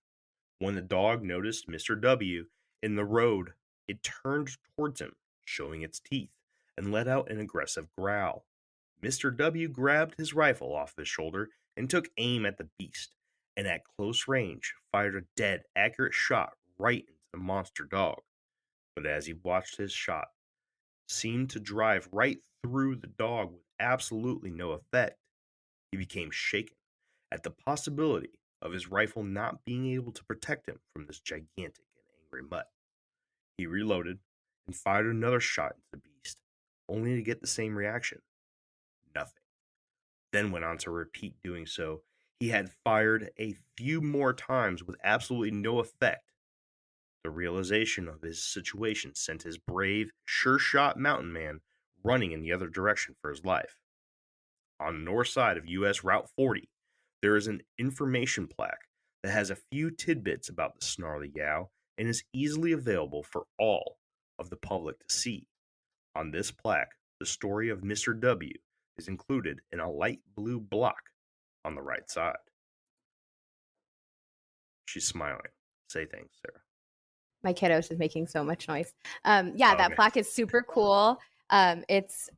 When the dog noticed Mr. W in the road, it turned towards him, showing its teeth, and let out an aggressive growl. Mr. W grabbed his rifle off his shoulder and took aim at the beast, and at close range fired a dead, accurate shot right into the monster dog. But as he watched, his shot seemed to drive right through the dog with absolutely no effect. He became shaken at the possibility of his rifle not being able to protect him from this gigantic and angry mutt. He reloaded and fired another shot into the beast, only to get the same reaction: nothing. Then went on to repeat doing so. He had fired a few more times with absolutely no effect. The realization of his situation sent his brave, sure shot mountain man running in the other direction for his life. On the north side of US Route 40, there is an information plaque that has a few tidbits about the Snarly Yow and is easily available for all of the public to see. On this plaque, the story of Mr. W is included in a light blue block on the right side. She's smiling. Say things, Sarah. My kiddos is making so much noise. Yeah, Oh, that okay. plaque is super cool. It's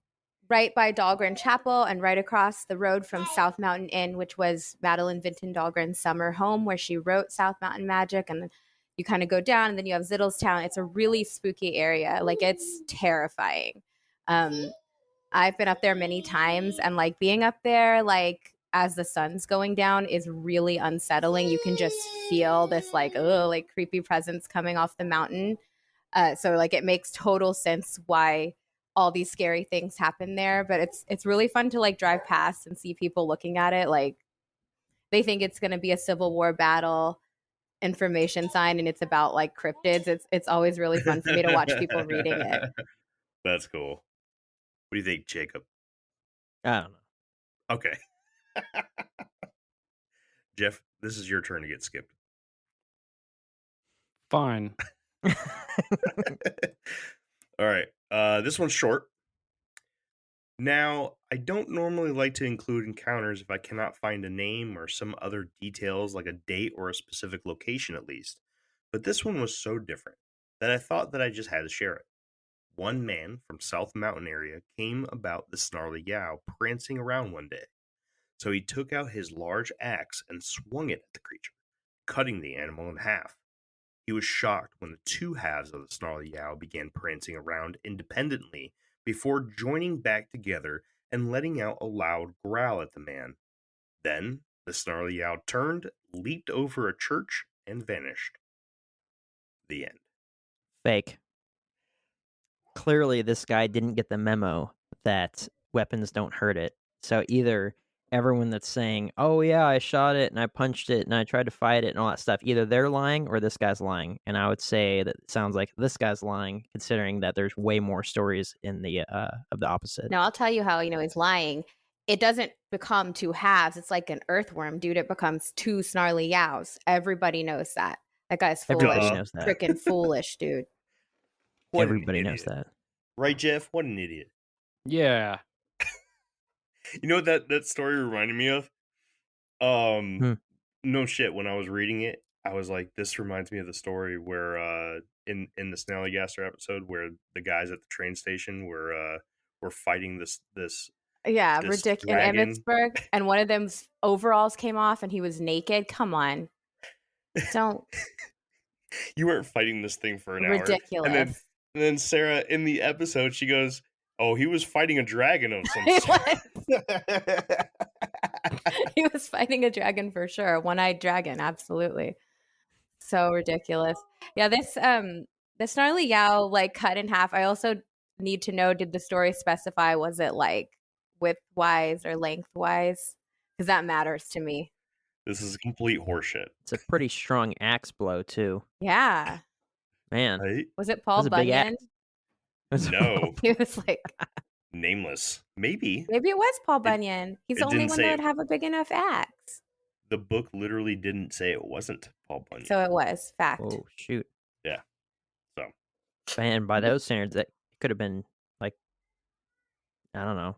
right by Dahlgren Chapel and right across the road from South Mountain Inn, which was Madeleine Vinton Dahlgren's summer home where she wrote South Mountain Magic. And then you kind of go down and then you have Zittlestown. It's a really spooky area. Like it's terrifying. Um, I've been up there many times and like being up there, like as the sun's going down is really unsettling. You can just feel this like creepy presence coming off the mountain. So like it makes total sense why all these scary things happen there. But it's really fun to like drive past and see people looking at it. Like they think it's gonna be a Civil War battle information sign and it's about like cryptids. It's always really fun for me to watch people reading it. That's cool. What do you think, Jacob? I don't know. Okay. Jeff, this is your turn to get skipped. Fine. All right. This one's short. Now, I don't normally like to include encounters if I cannot find a name or some other details like a date or a specific location at least. But this one was so different that I thought that I just had to share it. One man from South Mountain area came about the Snarly Yow prancing around one day. So he took out his large axe and swung it at the creature, cutting the animal in half. He was shocked when the two halves of the Snarly Yow began prancing around independently before joining back together and letting out a loud growl at the man. Then the Snarly Yow turned, leaped over a church, and vanished. The end. Fake. Clearly, this guy didn't get the memo that weapons don't hurt it. So either everyone that's saying, "Oh yeah, I shot it and I punched it and I tried to fight it and all that stuff," either they're lying or this guy's lying. And I would say that it sounds like this guy's lying, considering that there's way more stories in the of the opposite. Now I'll tell you how he's lying. It doesn't become two halves. It's like an earthworm, dude. It becomes two Snarly Yows. Everybody knows that. That guy's Everybody foolish. knows that. Freaking foolish, dude. What an Everybody knows idiot. that. Right, Jeff? What an idiot. Yeah. You know what that story reminded me of? No shit, when I was reading it, I was like, this reminds me of the story where in the Snallygaster episode where the guys at the train station were fighting this Yeah, this ridiculous. In dragon. Emmitsburg, and one of them's overalls came off and he was naked. Come on. Don't. You weren't fighting this thing for an hour. Ridiculous. And then Sarah, in the episode, she goes, "Oh, he was fighting a dragon of some He sort." He was fighting a dragon for sure. A one-eyed dragon, absolutely. So ridiculous. Yeah, this the Snarly Yow like cut in half. I also need to know, did the story specify, was it like width-wise or lengthwise? Because that matters to me. This is complete horseshit. It's a pretty strong axe blow too. Yeah. Man. Right? Was it Paul was a big Bunyan? No. He was like, Nameless. Maybe. maybe it was Paul Bunyan. He's it the only didn't one say that it. would have a big enough axe. The book literally didn't say it wasn't Paul Bunyan. So it was. Fact. Oh shoot. Yeah. So. And by those standards, that could have been like, I don't know,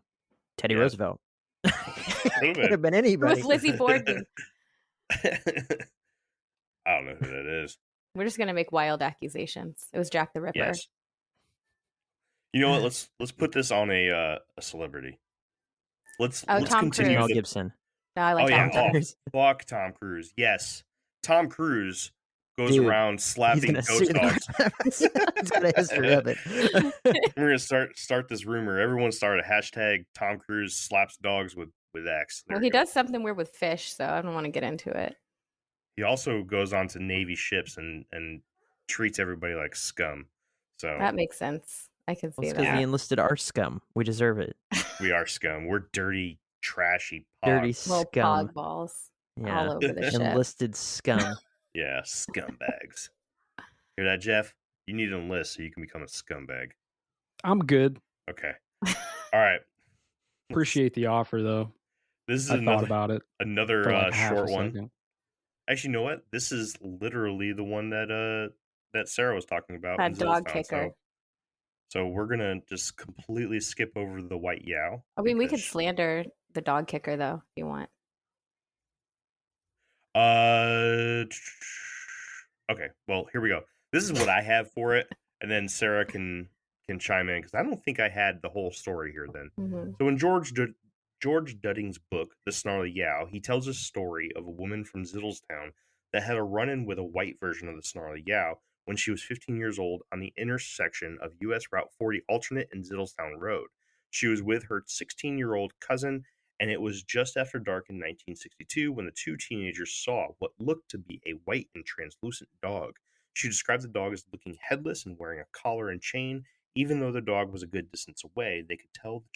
Teddy Yeah. Roosevelt. Could've Could have been It anybody. was Lizzie Borden. I don't know who that is. We're just gonna make wild accusations. It was Jack the Ripper. Yes. You know what? Let's put this on a celebrity. Let's Oh, let's Tom continue. Mel Cruise. Gibson. No, I like Oh, Tom yeah. Cruise. Oh, fuck Tom Cruise. Yes. Tom Cruise goes Dude, around He's slapping gonna sue ghost dogs. He's got a history of it. We're gonna start this rumor. Everyone start a hashtag Tom Cruise slaps dogs with X. There Well, we he go. does something weird with fish, so I don't want to get into it. He also goes on to Navy ships and treats everybody like scum. So That makes sense. I can see It's because that. he enlisted our scum. We deserve it. we are scum. We're dirty, trashy, Dirty pogs. Little scum. pog balls Yeah. all over the ship. Enlisted scum. Yeah, scumbags. Hear that, Jeff? You need to enlist so you can become a scumbag. I'm good. Okay. All right. Appreciate the offer though. This is I thought about it another for like half short a one. second. Actually, you know what? This is literally the one that Sarah was talking about. That in dog Zillstown. kicker. So we're gonna just completely skip over the white yow. I mean, we could because- slander the dog kicker though, if you want. Okay. Well, here we go. This is what I have for it, and then Sarah can chime in because I don't think I had the whole story here. Then, Mhm. so in George Dudding's book, The Snarly Yow, he tells a story of a woman from Ziddlestown that had a run-in with a white version of the Snarly Yow when she was 15 years old on the intersection of U.S. Route 40 Alternate and Ziddlestown Road. She was with her 16-year-old cousin, and it was just after dark in 1962 when the two teenagers saw what looked to be a white and translucent dog. She described the dog as looking headless and wearing a collar and chain. Even though the dog was a good distance away, they could tell the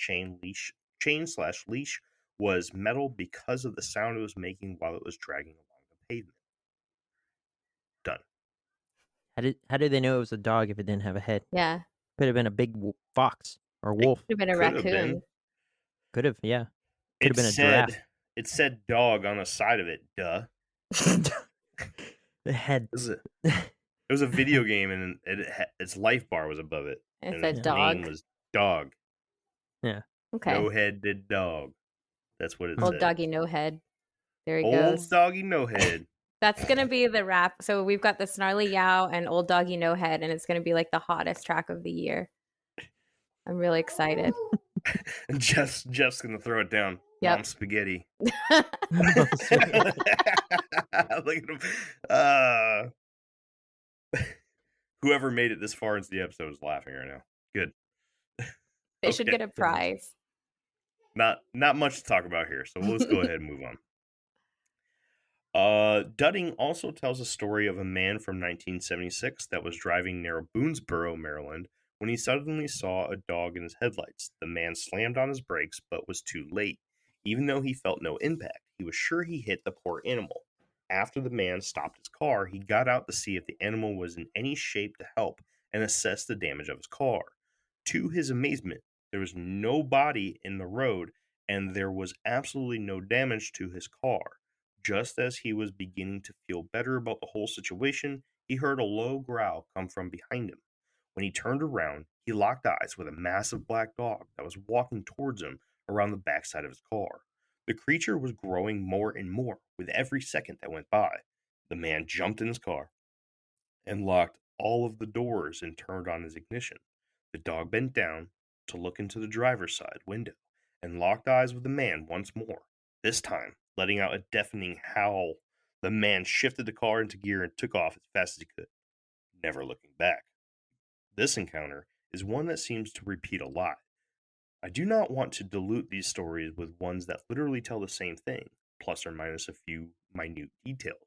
chain/leash was metal because of the sound it was making while it was dragging along the pavement. Done. How did they know it was a dog if it didn't have a head? Yeah. Could have been a big fox or wolf. Could have been a Could have raccoon. been. Could have, yeah. Could have been a giraffe. It said dog on the side of it. Duh. The head. It was a video game, and its life bar was above it. It and said its dog. name was Dog. Okay. No headed dog. That's what it Old said. doggy no head. There he Old goes. doggy no head. That's gonna be the wrap. So we've got the Snarly Yow and Old Doggy No Head, and it's gonna be like the hottest track of the year. I'm really excited. And Jeff's gonna throw it down. Yep. Mom spaghetti. Oh, Look at him. Whoever made it this far into the episode is laughing right now. Good. They should Okay. get a prize. Not much to talk about here, so let's go ahead and move on. Dudding also tells a story of a man from 1976 that was driving near Boonesboro, Maryland, when he suddenly saw a dog in his headlights. The man slammed on his brakes, but was too late. Even though he felt no impact, he was sure he hit the poor animal. After the man stopped his car, he got out to see if the animal was in any shape to help and assess the damage of his car. To his amazement, there was no body in the road, and there was absolutely no damage to his car. Just as he was beginning to feel better about the whole situation, he heard a low growl come from behind him. When he turned around, he locked eyes with a massive black dog that was walking towards him around the backside of his car. The creature was growing more and more with every second that went by. The man jumped in his car and locked all of the doors and turned on his ignition. The dog bent down to look into the driver's side window and locked eyes with the man once more. This time, letting out a deafening howl, the man shifted the car into gear and took off as fast as he could, never looking back. This encounter is one that seems to repeat a lot. I do not want to dilute these stories with ones that literally tell the same thing, plus or minus a few minute details.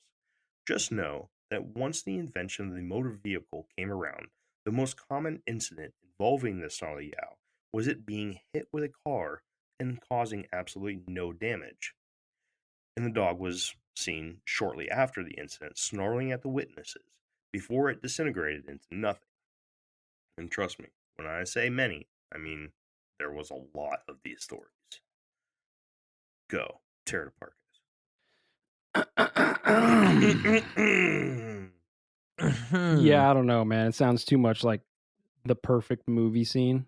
Just know that once the invention of the motor vehicle came around, the most common incident involving the Snarly Yow was it being hit with a car and causing absolutely no damage. And the dog was seen shortly after the incident snarling at the witnesses before it disintegrated into nothing. And trust me, when I say many, I mean there was a lot of these stories. Go, tear it apart, guys. Yeah, I don't know, man. It sounds too much like the perfect movie scene.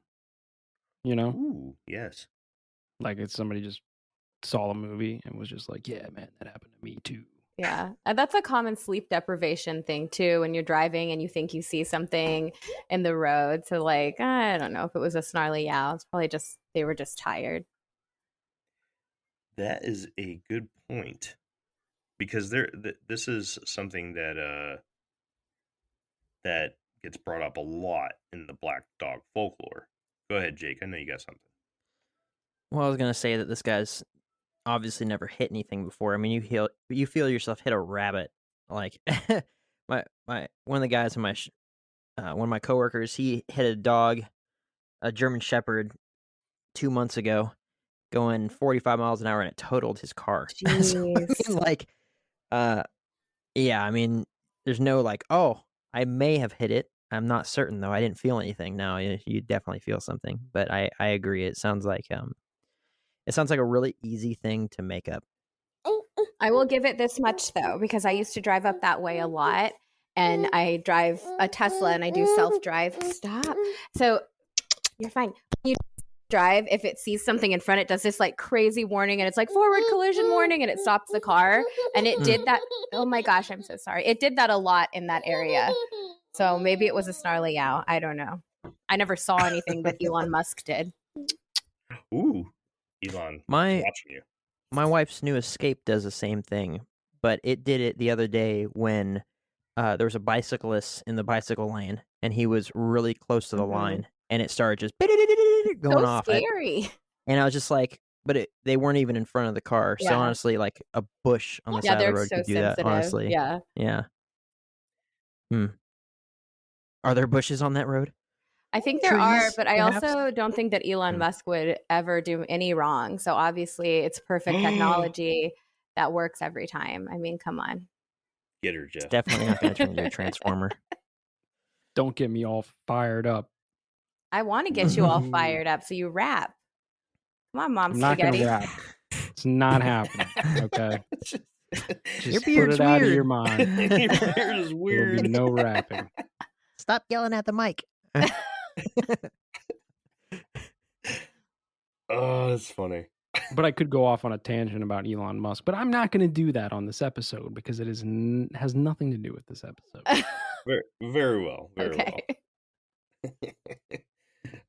You know? Ooh, yes. Like it's somebody just saw a movie and was just like, yeah, man, that happened to me too. Yeah. And that's a common sleep deprivation thing too, when you're driving and you think you see something in the road. So like, I don't know if it was a Snarly Yow. It's probably just, they were just tired. That is a good point. Because this is something that that gets brought up a lot in the black dog folklore. Go ahead, Jake. I know you got something. Well, I was gonna say that this guy's obviously never hit anything before. I mean, you feel yourself hit a rabbit. Like my one of the guys in my one of my coworkers, he hit a dog, a German Shepherd, 2 months ago, going 45 miles an hour, and it totaled his car. So, I mean, Jeez. like, yeah, I mean, there's no like, oh, I may have hit it. I'm not certain though. I didn't feel anything. No, you definitely feel something. But I agree. It sounds like a really easy thing to make up. I will give it this much though, because I used to drive up that way a lot, and I drive a Tesla and I do self-drive. Stop. So you're fine. You drive, if it sees something in front, it does this like crazy warning, and it's like forward collision warning, and it stops the car. And it did that. Oh my gosh, I'm so sorry. It did that a lot in that area. So maybe it was a Snarly Yow. I don't know. I never saw anything, but Elon Musk did. Ooh, Elon, My watching you. my wife's new Escape does the same thing, but it did it the other day when there was a bicyclist in the bicycle lane, and he was really close to the line, and it started just going off. Scary. And I was just like, but they weren't even in front of the car. So Yeah. honestly, like a bush on the side of they're the road so could do that. sensitive. Honestly, Yeah. yeah. Are there bushes on that road? I think there are, Trees, but I perhaps? also don't think that Elon Musk would ever do any wrong. So obviously it's perfect technology that works every time. I mean, come on. Get her, Jeff. It's definitely not going to turn into a transformer. Don't get me all fired up. I want to get you all fired up, so you rap. Come on, Mom I'm not going Spaghetti. to rap. It's not happening. Okay. Your Just put beard's it out of weird. your mind. Your beard is There'll weird. be no rapping. Stop yelling at the mic. Oh, that's funny. But I could go off on a tangent about Elon Musk, but I'm not going to do that on this episode because it has nothing to do with this episode. Very, very well. Very Okay.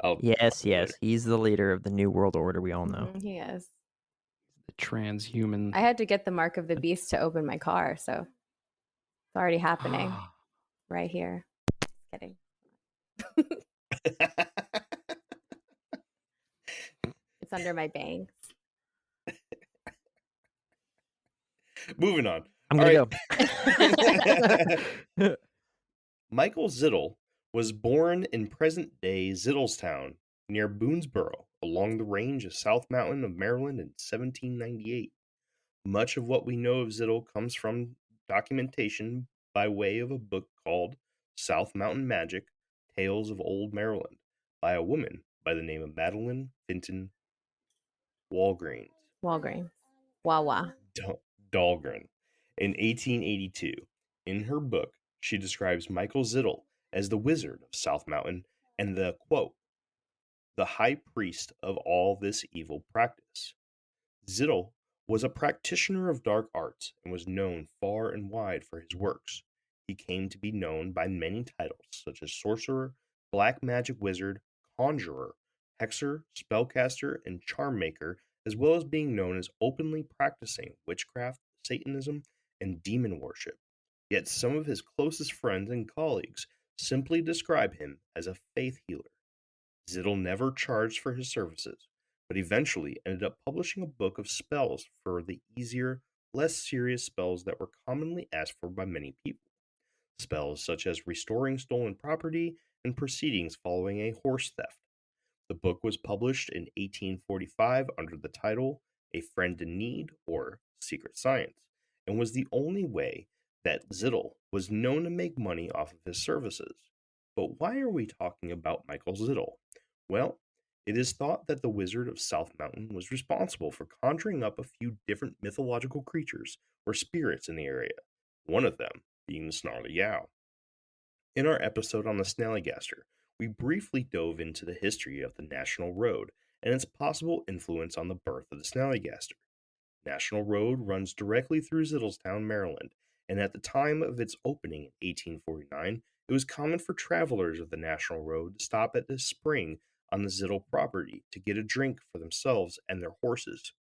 well. Yes. He's the leader of the New World Order, we all know. He is. The transhuman. I had to get the mark of the beast to open my car, so it's already happening. right here. Kidding. It's under my bangs. Moving on. I'm All gonna go. Michael Zittle was born in present-day Zittlestown near Boonesboro along the range of South Mountain of Maryland in 1798. Much of what we know of Zittle comes from documentation by way of a book called South Mountain Magic, Tales of Old Maryland by a woman by the name of Madeleine Vinton Dahlgren. Wawa. Dahlgren in 1882. In her book, she describes Michael Zittle as the wizard of South Mountain and the, quote, the high priest of all this evil practice. Zittle was a practitioner of dark arts and was known far and wide for his works. He came to be known by many titles such as sorcerer, black magic wizard, conjurer, hexer, spellcaster, and charm maker, as well as being known as openly practicing witchcraft, Satanism, and demon worship. Yet some of his closest friends and colleagues simply describe him as a faith healer. Zittle never charged for his services, but eventually ended up publishing a book of spells for the easier, less serious spells that were commonly asked for by many people. Spells such as restoring stolen property and proceedings following a horse theft. The book was published in 1845 under the title A Friend in Need or Secret Science, and was the only way that Zittle was known to make money off of his services. But why are we talking about Michael Zittle? Well, it is thought that the Wizard of South Mountain was responsible for conjuring up a few different mythological creatures or spirits in the area, one of them being the Snarly Yow. In our episode on the Snallygaster, we briefly dove into the history of the National Road and its possible influence on the birth of the Snallygaster. National Road runs directly through Zittlestown, Maryland, and at the time of its opening in 1849, it was common for travelers of the National Road to stop at this spring on the Zittle property to get a drink for themselves and their horses.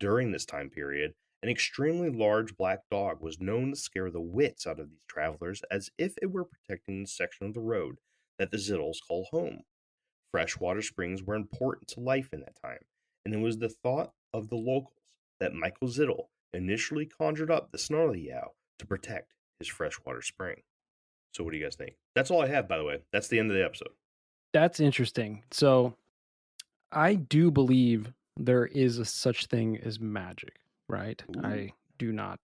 During this time period, an extremely large black dog was known to scare the wits out of these travelers as if it were protecting the section of the road that the Zittles call home. Freshwater springs were important to life in that time, and it was the thought of the locals that Michael Zittle initially conjured up the Snarly Yow to protect his freshwater spring. So what do you guys think? That's all I have, by the way. That's the end of the episode. That's interesting. So I do believe there is a such thing as magic, right? Ooh. I do not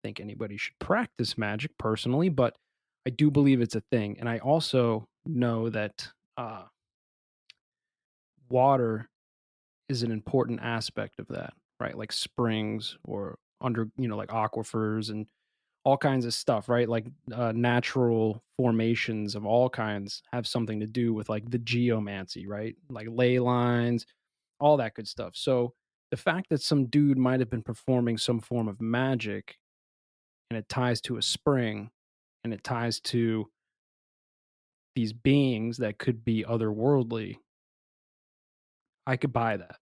think anybody should practice magic personally, but I do believe it's a thing. And I also know that water is an important aspect of that, right? Like springs or like aquifers and all kinds of stuff, right? Like natural formations of all kinds have something to do with like the geomancy, right? Like ley lines, all that good stuff. So the fact that some dude might have been performing some form of magic and it ties to a spring and it ties to these beings that could be otherworldly, I could buy that.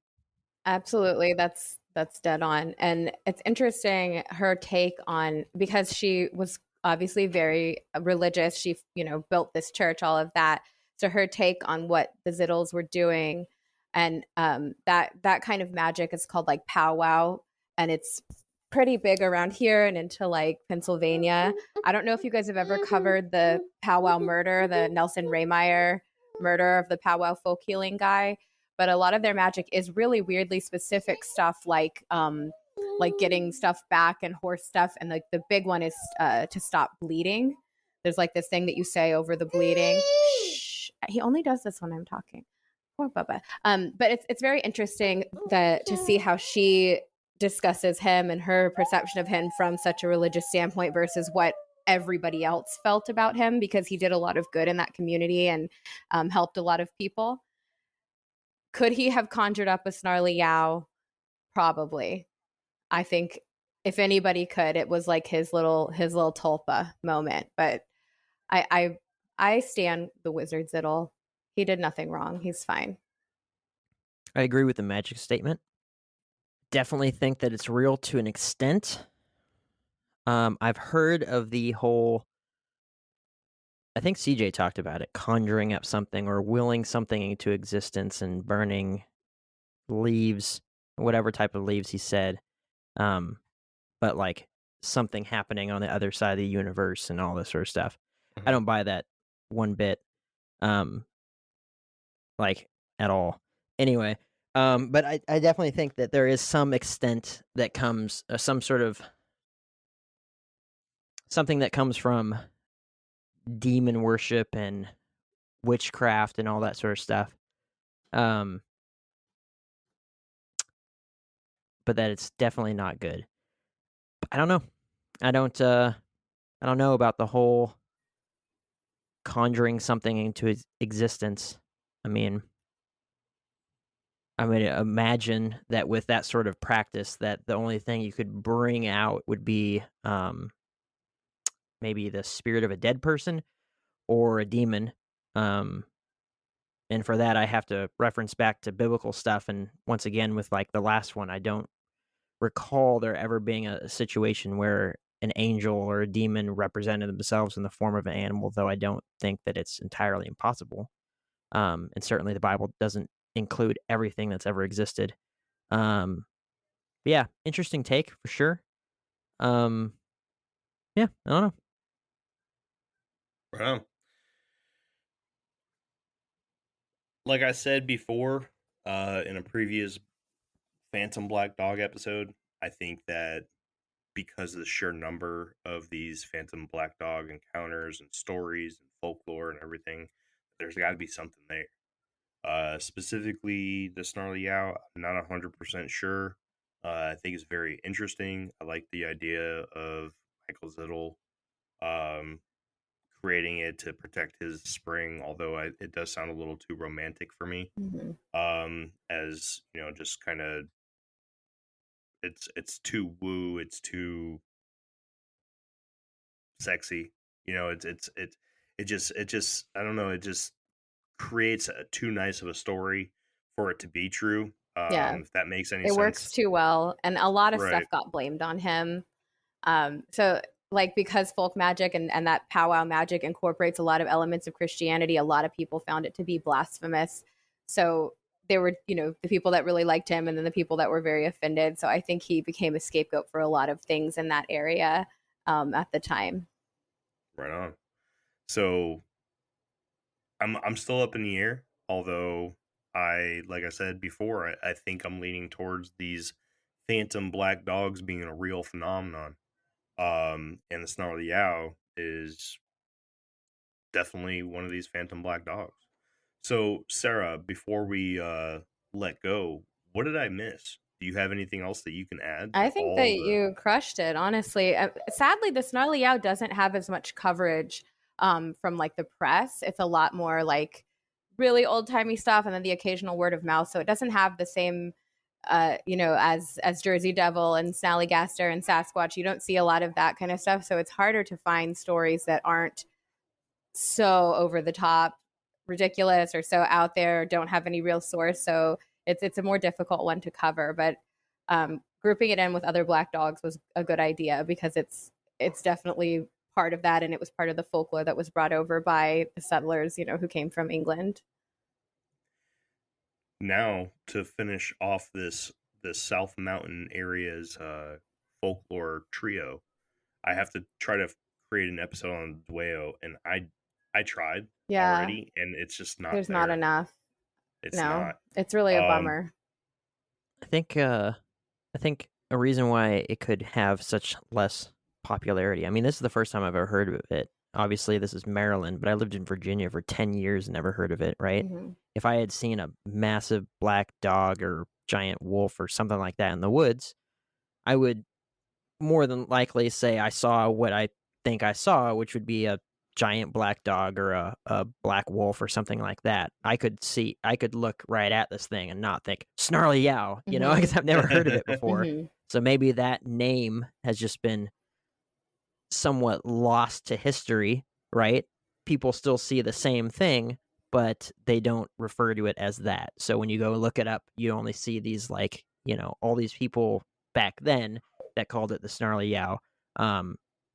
Absolutely. That's dead on. And it's interesting her take on, because she was obviously very religious. She, built this church, all of that. So her take on what the Zittles were doing and that kind of magic is called like powwow, and it's pretty big around here and into like Pennsylvania. I don't know if you guys have ever covered the powwow murder, the Nelson Raymeyer murder of the powwow folk healing guy. But a lot of their magic is really weirdly specific stuff, like getting stuff back and horse stuff. And like the big one is to stop bleeding. There's like this thing that you say over the bleeding. Shh. He only does this when I'm talking. Poor Bubba. But it's very interesting to see how she discusses him and her perception of him from such a religious standpoint versus what everybody else felt about him, because he did a lot of good in that community and helped a lot of people. Could he have conjured up a Snarly Yow? Probably. I think if anybody could, it was like his little tulpa moment. But I stand the wizard Zittle. He did nothing wrong. He's fine. I agree with the magic statement. Definitely think that it's real to an extent. I've heard of the whole I think CJ talked about it, conjuring up something or willing something into existence and burning leaves, whatever type of leaves he said. Um, but like something happening on the other side of the universe and all this sort of stuff. I Mhm. don't buy that one bit, um, like at all. Anyway, but I definitely think that there is some extent that comes, some sort of something that comes from demon worship and witchcraft and all that sort of stuff. Um, but that it's definitely not good. I don't know. I don't. I don't know about the whole conjuring something into existence. I mean, I would imagine that with that sort of practice, that the only thing you could bring out would be maybe the spirit of a dead person or a demon. Um, and for that, I have to reference back to biblical stuff. And once again, with like the last one, I don't recall there ever being a situation where an angel or a demon represented themselves in the form of an animal, though I don't think that it's entirely impossible. And certainly the Bible doesn't include everything that's ever existed. But yeah, interesting take for sure. Um, yeah, I don't know. Right on. Like I said before, in a previous Phantom Black Dog episode, I think that because of the sheer number of these Phantom Black Dog encounters and stories and folklore and everything, there's got to be something there. Specifically, the Snarly Yow, I'm not 100% sure. I think it's very interesting. I like the idea of Michael Zittel um, creating it to protect his spring, although it does sound a little too romantic for me. Mhm. As you know, just kind of it's too woo, it's too sexy. You know, it just I don't know, it just creates too nice of a story for it to be true. Yeah, If that makes any it works sense. too well, and a lot of stuff Right. got blamed on him. So like because folk magic and that powwow magic incorporates a lot of elements of Christianity, a lot of people found it to be blasphemous. So there were, the people that really liked him and then the people that were very offended. So I think he became a scapegoat for a lot of things in that area at the time. Right on. So I'm still up in the air, although like I said before, I think I'm leaning towards these phantom black dogs being a real phenomenon. And the Snarly Yow is definitely one of these phantom black dogs. So, Sarah, before we let go, what did I miss? Do you have anything else that you can add to I think all that the? you crushed it, honestly. Sadly, the Snarly Yow doesn't have as much coverage from like the press. It's a lot more like really old timey stuff, and then the occasional word of mouth. So it doesn't have the same, as Jersey Devil and Snallygaster and Sasquatch. You don't see a lot of that kind of stuff. So it's harder to find stories that aren't so over the top, ridiculous, or so out there, don't have any real source. So it's a more difficult one to cover. But grouping it in with other black dogs was a good idea because it's definitely part of that, and it was part of the folklore that was brought over by the settlers, who came from England. Now to finish off this South Mountain area's folklore trio, I have to try to create an episode on Dwayyo, and I tried Yeah, already, and it's just not there's not there. enough. It's No, not. it's really a Um, bummer. I think a reason why it could have such less popularity. I mean, this is the first time I've ever heard of it. Obviously, this is Maryland, but I lived in Virginia for 10 years and never heard of it, right? Hmm. If I had seen a massive black dog or giant wolf or something like that in the woods, I would more than likely say I saw what I think I saw, which would be a giant black dog or a black wolf or something like that. I could look right at this thing and not think Snarly Yow, Hmm. because I've never heard of it before. Hmm. So maybe that name has just been somewhat lost to history, right? People still see the same thing, but they don't refer to it as that. So when you go look it up, you only see these like, all these people back then that called it the Snarly Yow,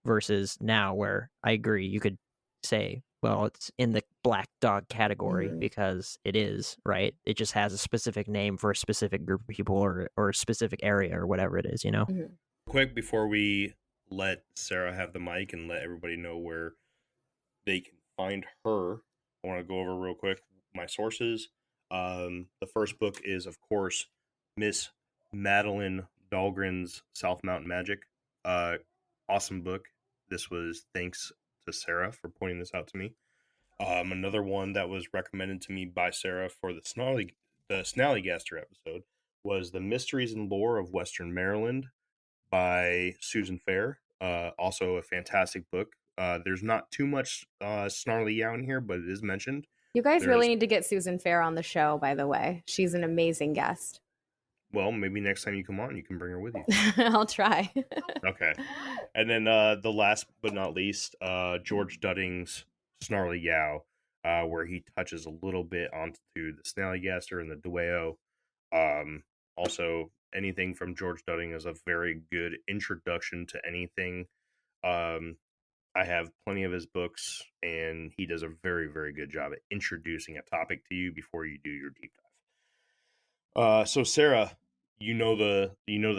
versus now where I agree, you could say well, it's in the black dog category Mhm. because it is, right? It just has a specific name for a specific group of people or a specific area or whatever it is, you know? Mhm. Quick before we let Sarah have the mic and let everybody know where they can find her, I want to go over real quick my sources. The first book is, of course, Miss Madeleine Dahlgren's South Mountain Magic. Awesome book. This was thanks to Sarah for pointing this out to me. Another one that was recommended to me by Sarah for the Snallygaster episode was The Mysteries and Lore of Western Maryland by Susan Fair. Also a fantastic book. There's not too much Snarly Yow in here, but it is mentioned. You guys really There's, need to get Susan Fair on the show, by the way. She's an amazing guest. well, maybe next time you come on, you can bring her with you. I'll try. Okay. And then the last but not least, George Dudding's Snarly Yow, where he touches a little bit onto the Snallygaster and the Dwayyo. Also, anything from George Dudding is a very good introduction to anything. I have plenty of his books, and he does a very, very good job at introducing a topic to you before you do your deep dive. So Sarah, you know the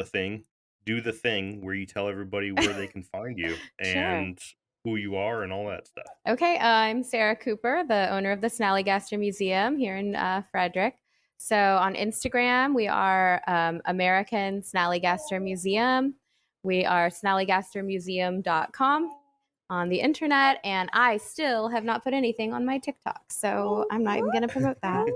thing. Do the thing where you tell everybody where they can find you Sure. and who you are and all that stuff. Okay, I'm Sarah Cooper, the owner of the Snallygaster Museum here in Frederick. So on Instagram, we are American Snallygaster Museum. We are snallygastermuseum.com on the internet, and I still have not put anything on my TikTok, so I'm not even going to promote that.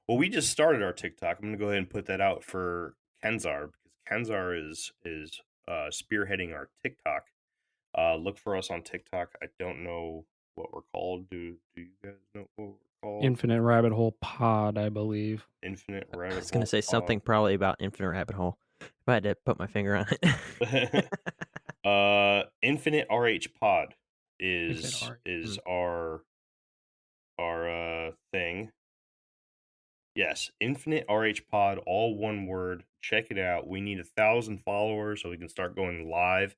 Well, we just started our TikTok. I'm going to go ahead and put that out for Kenzar because Kenzar is spearheading our TikTok. Look for us on TikTok. I don't know what we're called. Do you guys know what we're called? Infinite Rabbit Hole Pod, I believe. Infinite Rabbit Hole. I was going to say something probably about Infinite Rabbit Hole. If I had to put my finger on it. Infinite RH Pod is Infinite is our thing. Yes, Infinite RH Pod, all one word. Check it out. We need 1,000 followers so we can start going live.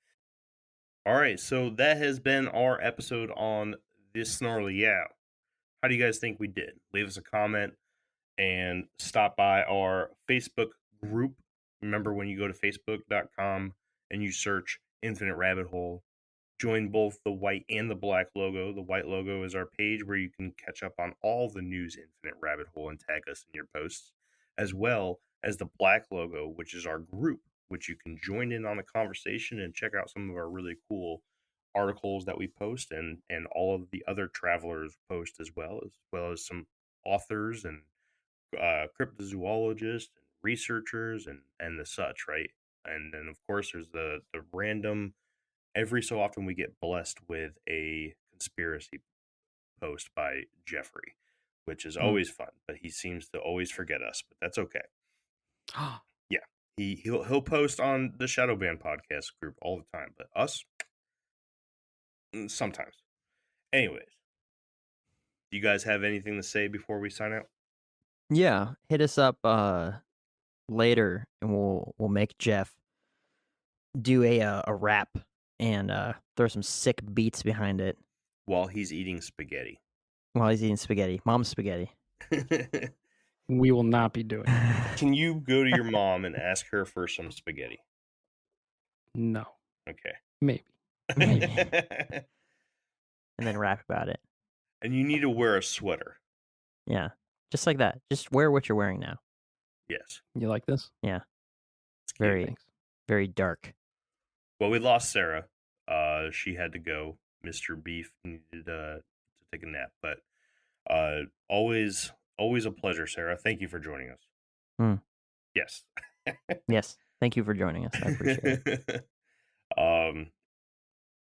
All right, so that has been our episode on this Snarly Yow. How do you guys think we did? Leave us a comment and stop by our Facebook group. Remember, when you go to facebook.com and you search Infinite Rabbit Hole, join both the white and the black logo. The white logo is our page where you can catch up on all the news Infinite Rabbit Hole and tag us in your posts, as well as the black logo, which is our group, which you can join in on the conversation and check out some of our really cool articles that we post and all of the other travelers post as well as some authors and cryptozoologists and researchers and the such, right? And then of course there's the random. Every so often we get blessed with a conspiracy post by Jeffrey, which is always fun, but he seems to always forget us, but that's okay. Yeah. He'll post on the Shadowban podcast group all the time, but us sometimes. Anyways, do you guys have anything to say before we sign out? Yeah, hit us up later and we'll make Jeff do a rap and throw some sick beats behind it While he's eating spaghetti. while he's eating spaghetti. Mom's spaghetti. We will not be doing it. Can you go to your mom and ask her for some spaghetti? No. Okay. Maybe. And then rap about it. And you need to wear a sweater. Yeah. Just like that. Just wear what you're wearing now. Yes. You like this? Yeah. It's cute. Very, Thanks. very dark. Well, we lost Sarah. She had to go. Mr. Beef needed to take a nap. But always a pleasure, Sarah. Thank you for joining us. Yes. Yes. Thank you for joining us. I appreciate it.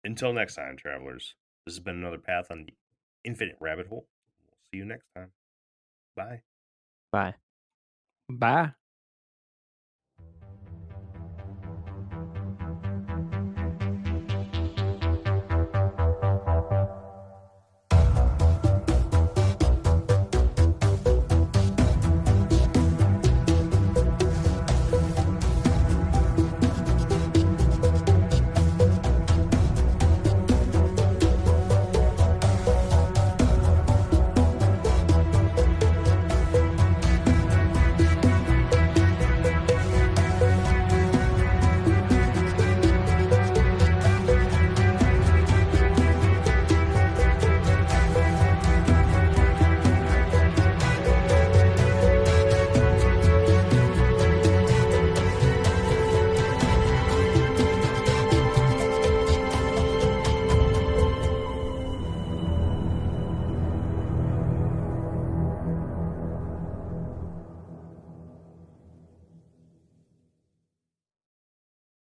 Until next time, travelers. This has been another path on the Infinite Rabbit Hole. We'll see you next time. Bye. Bye. Bye.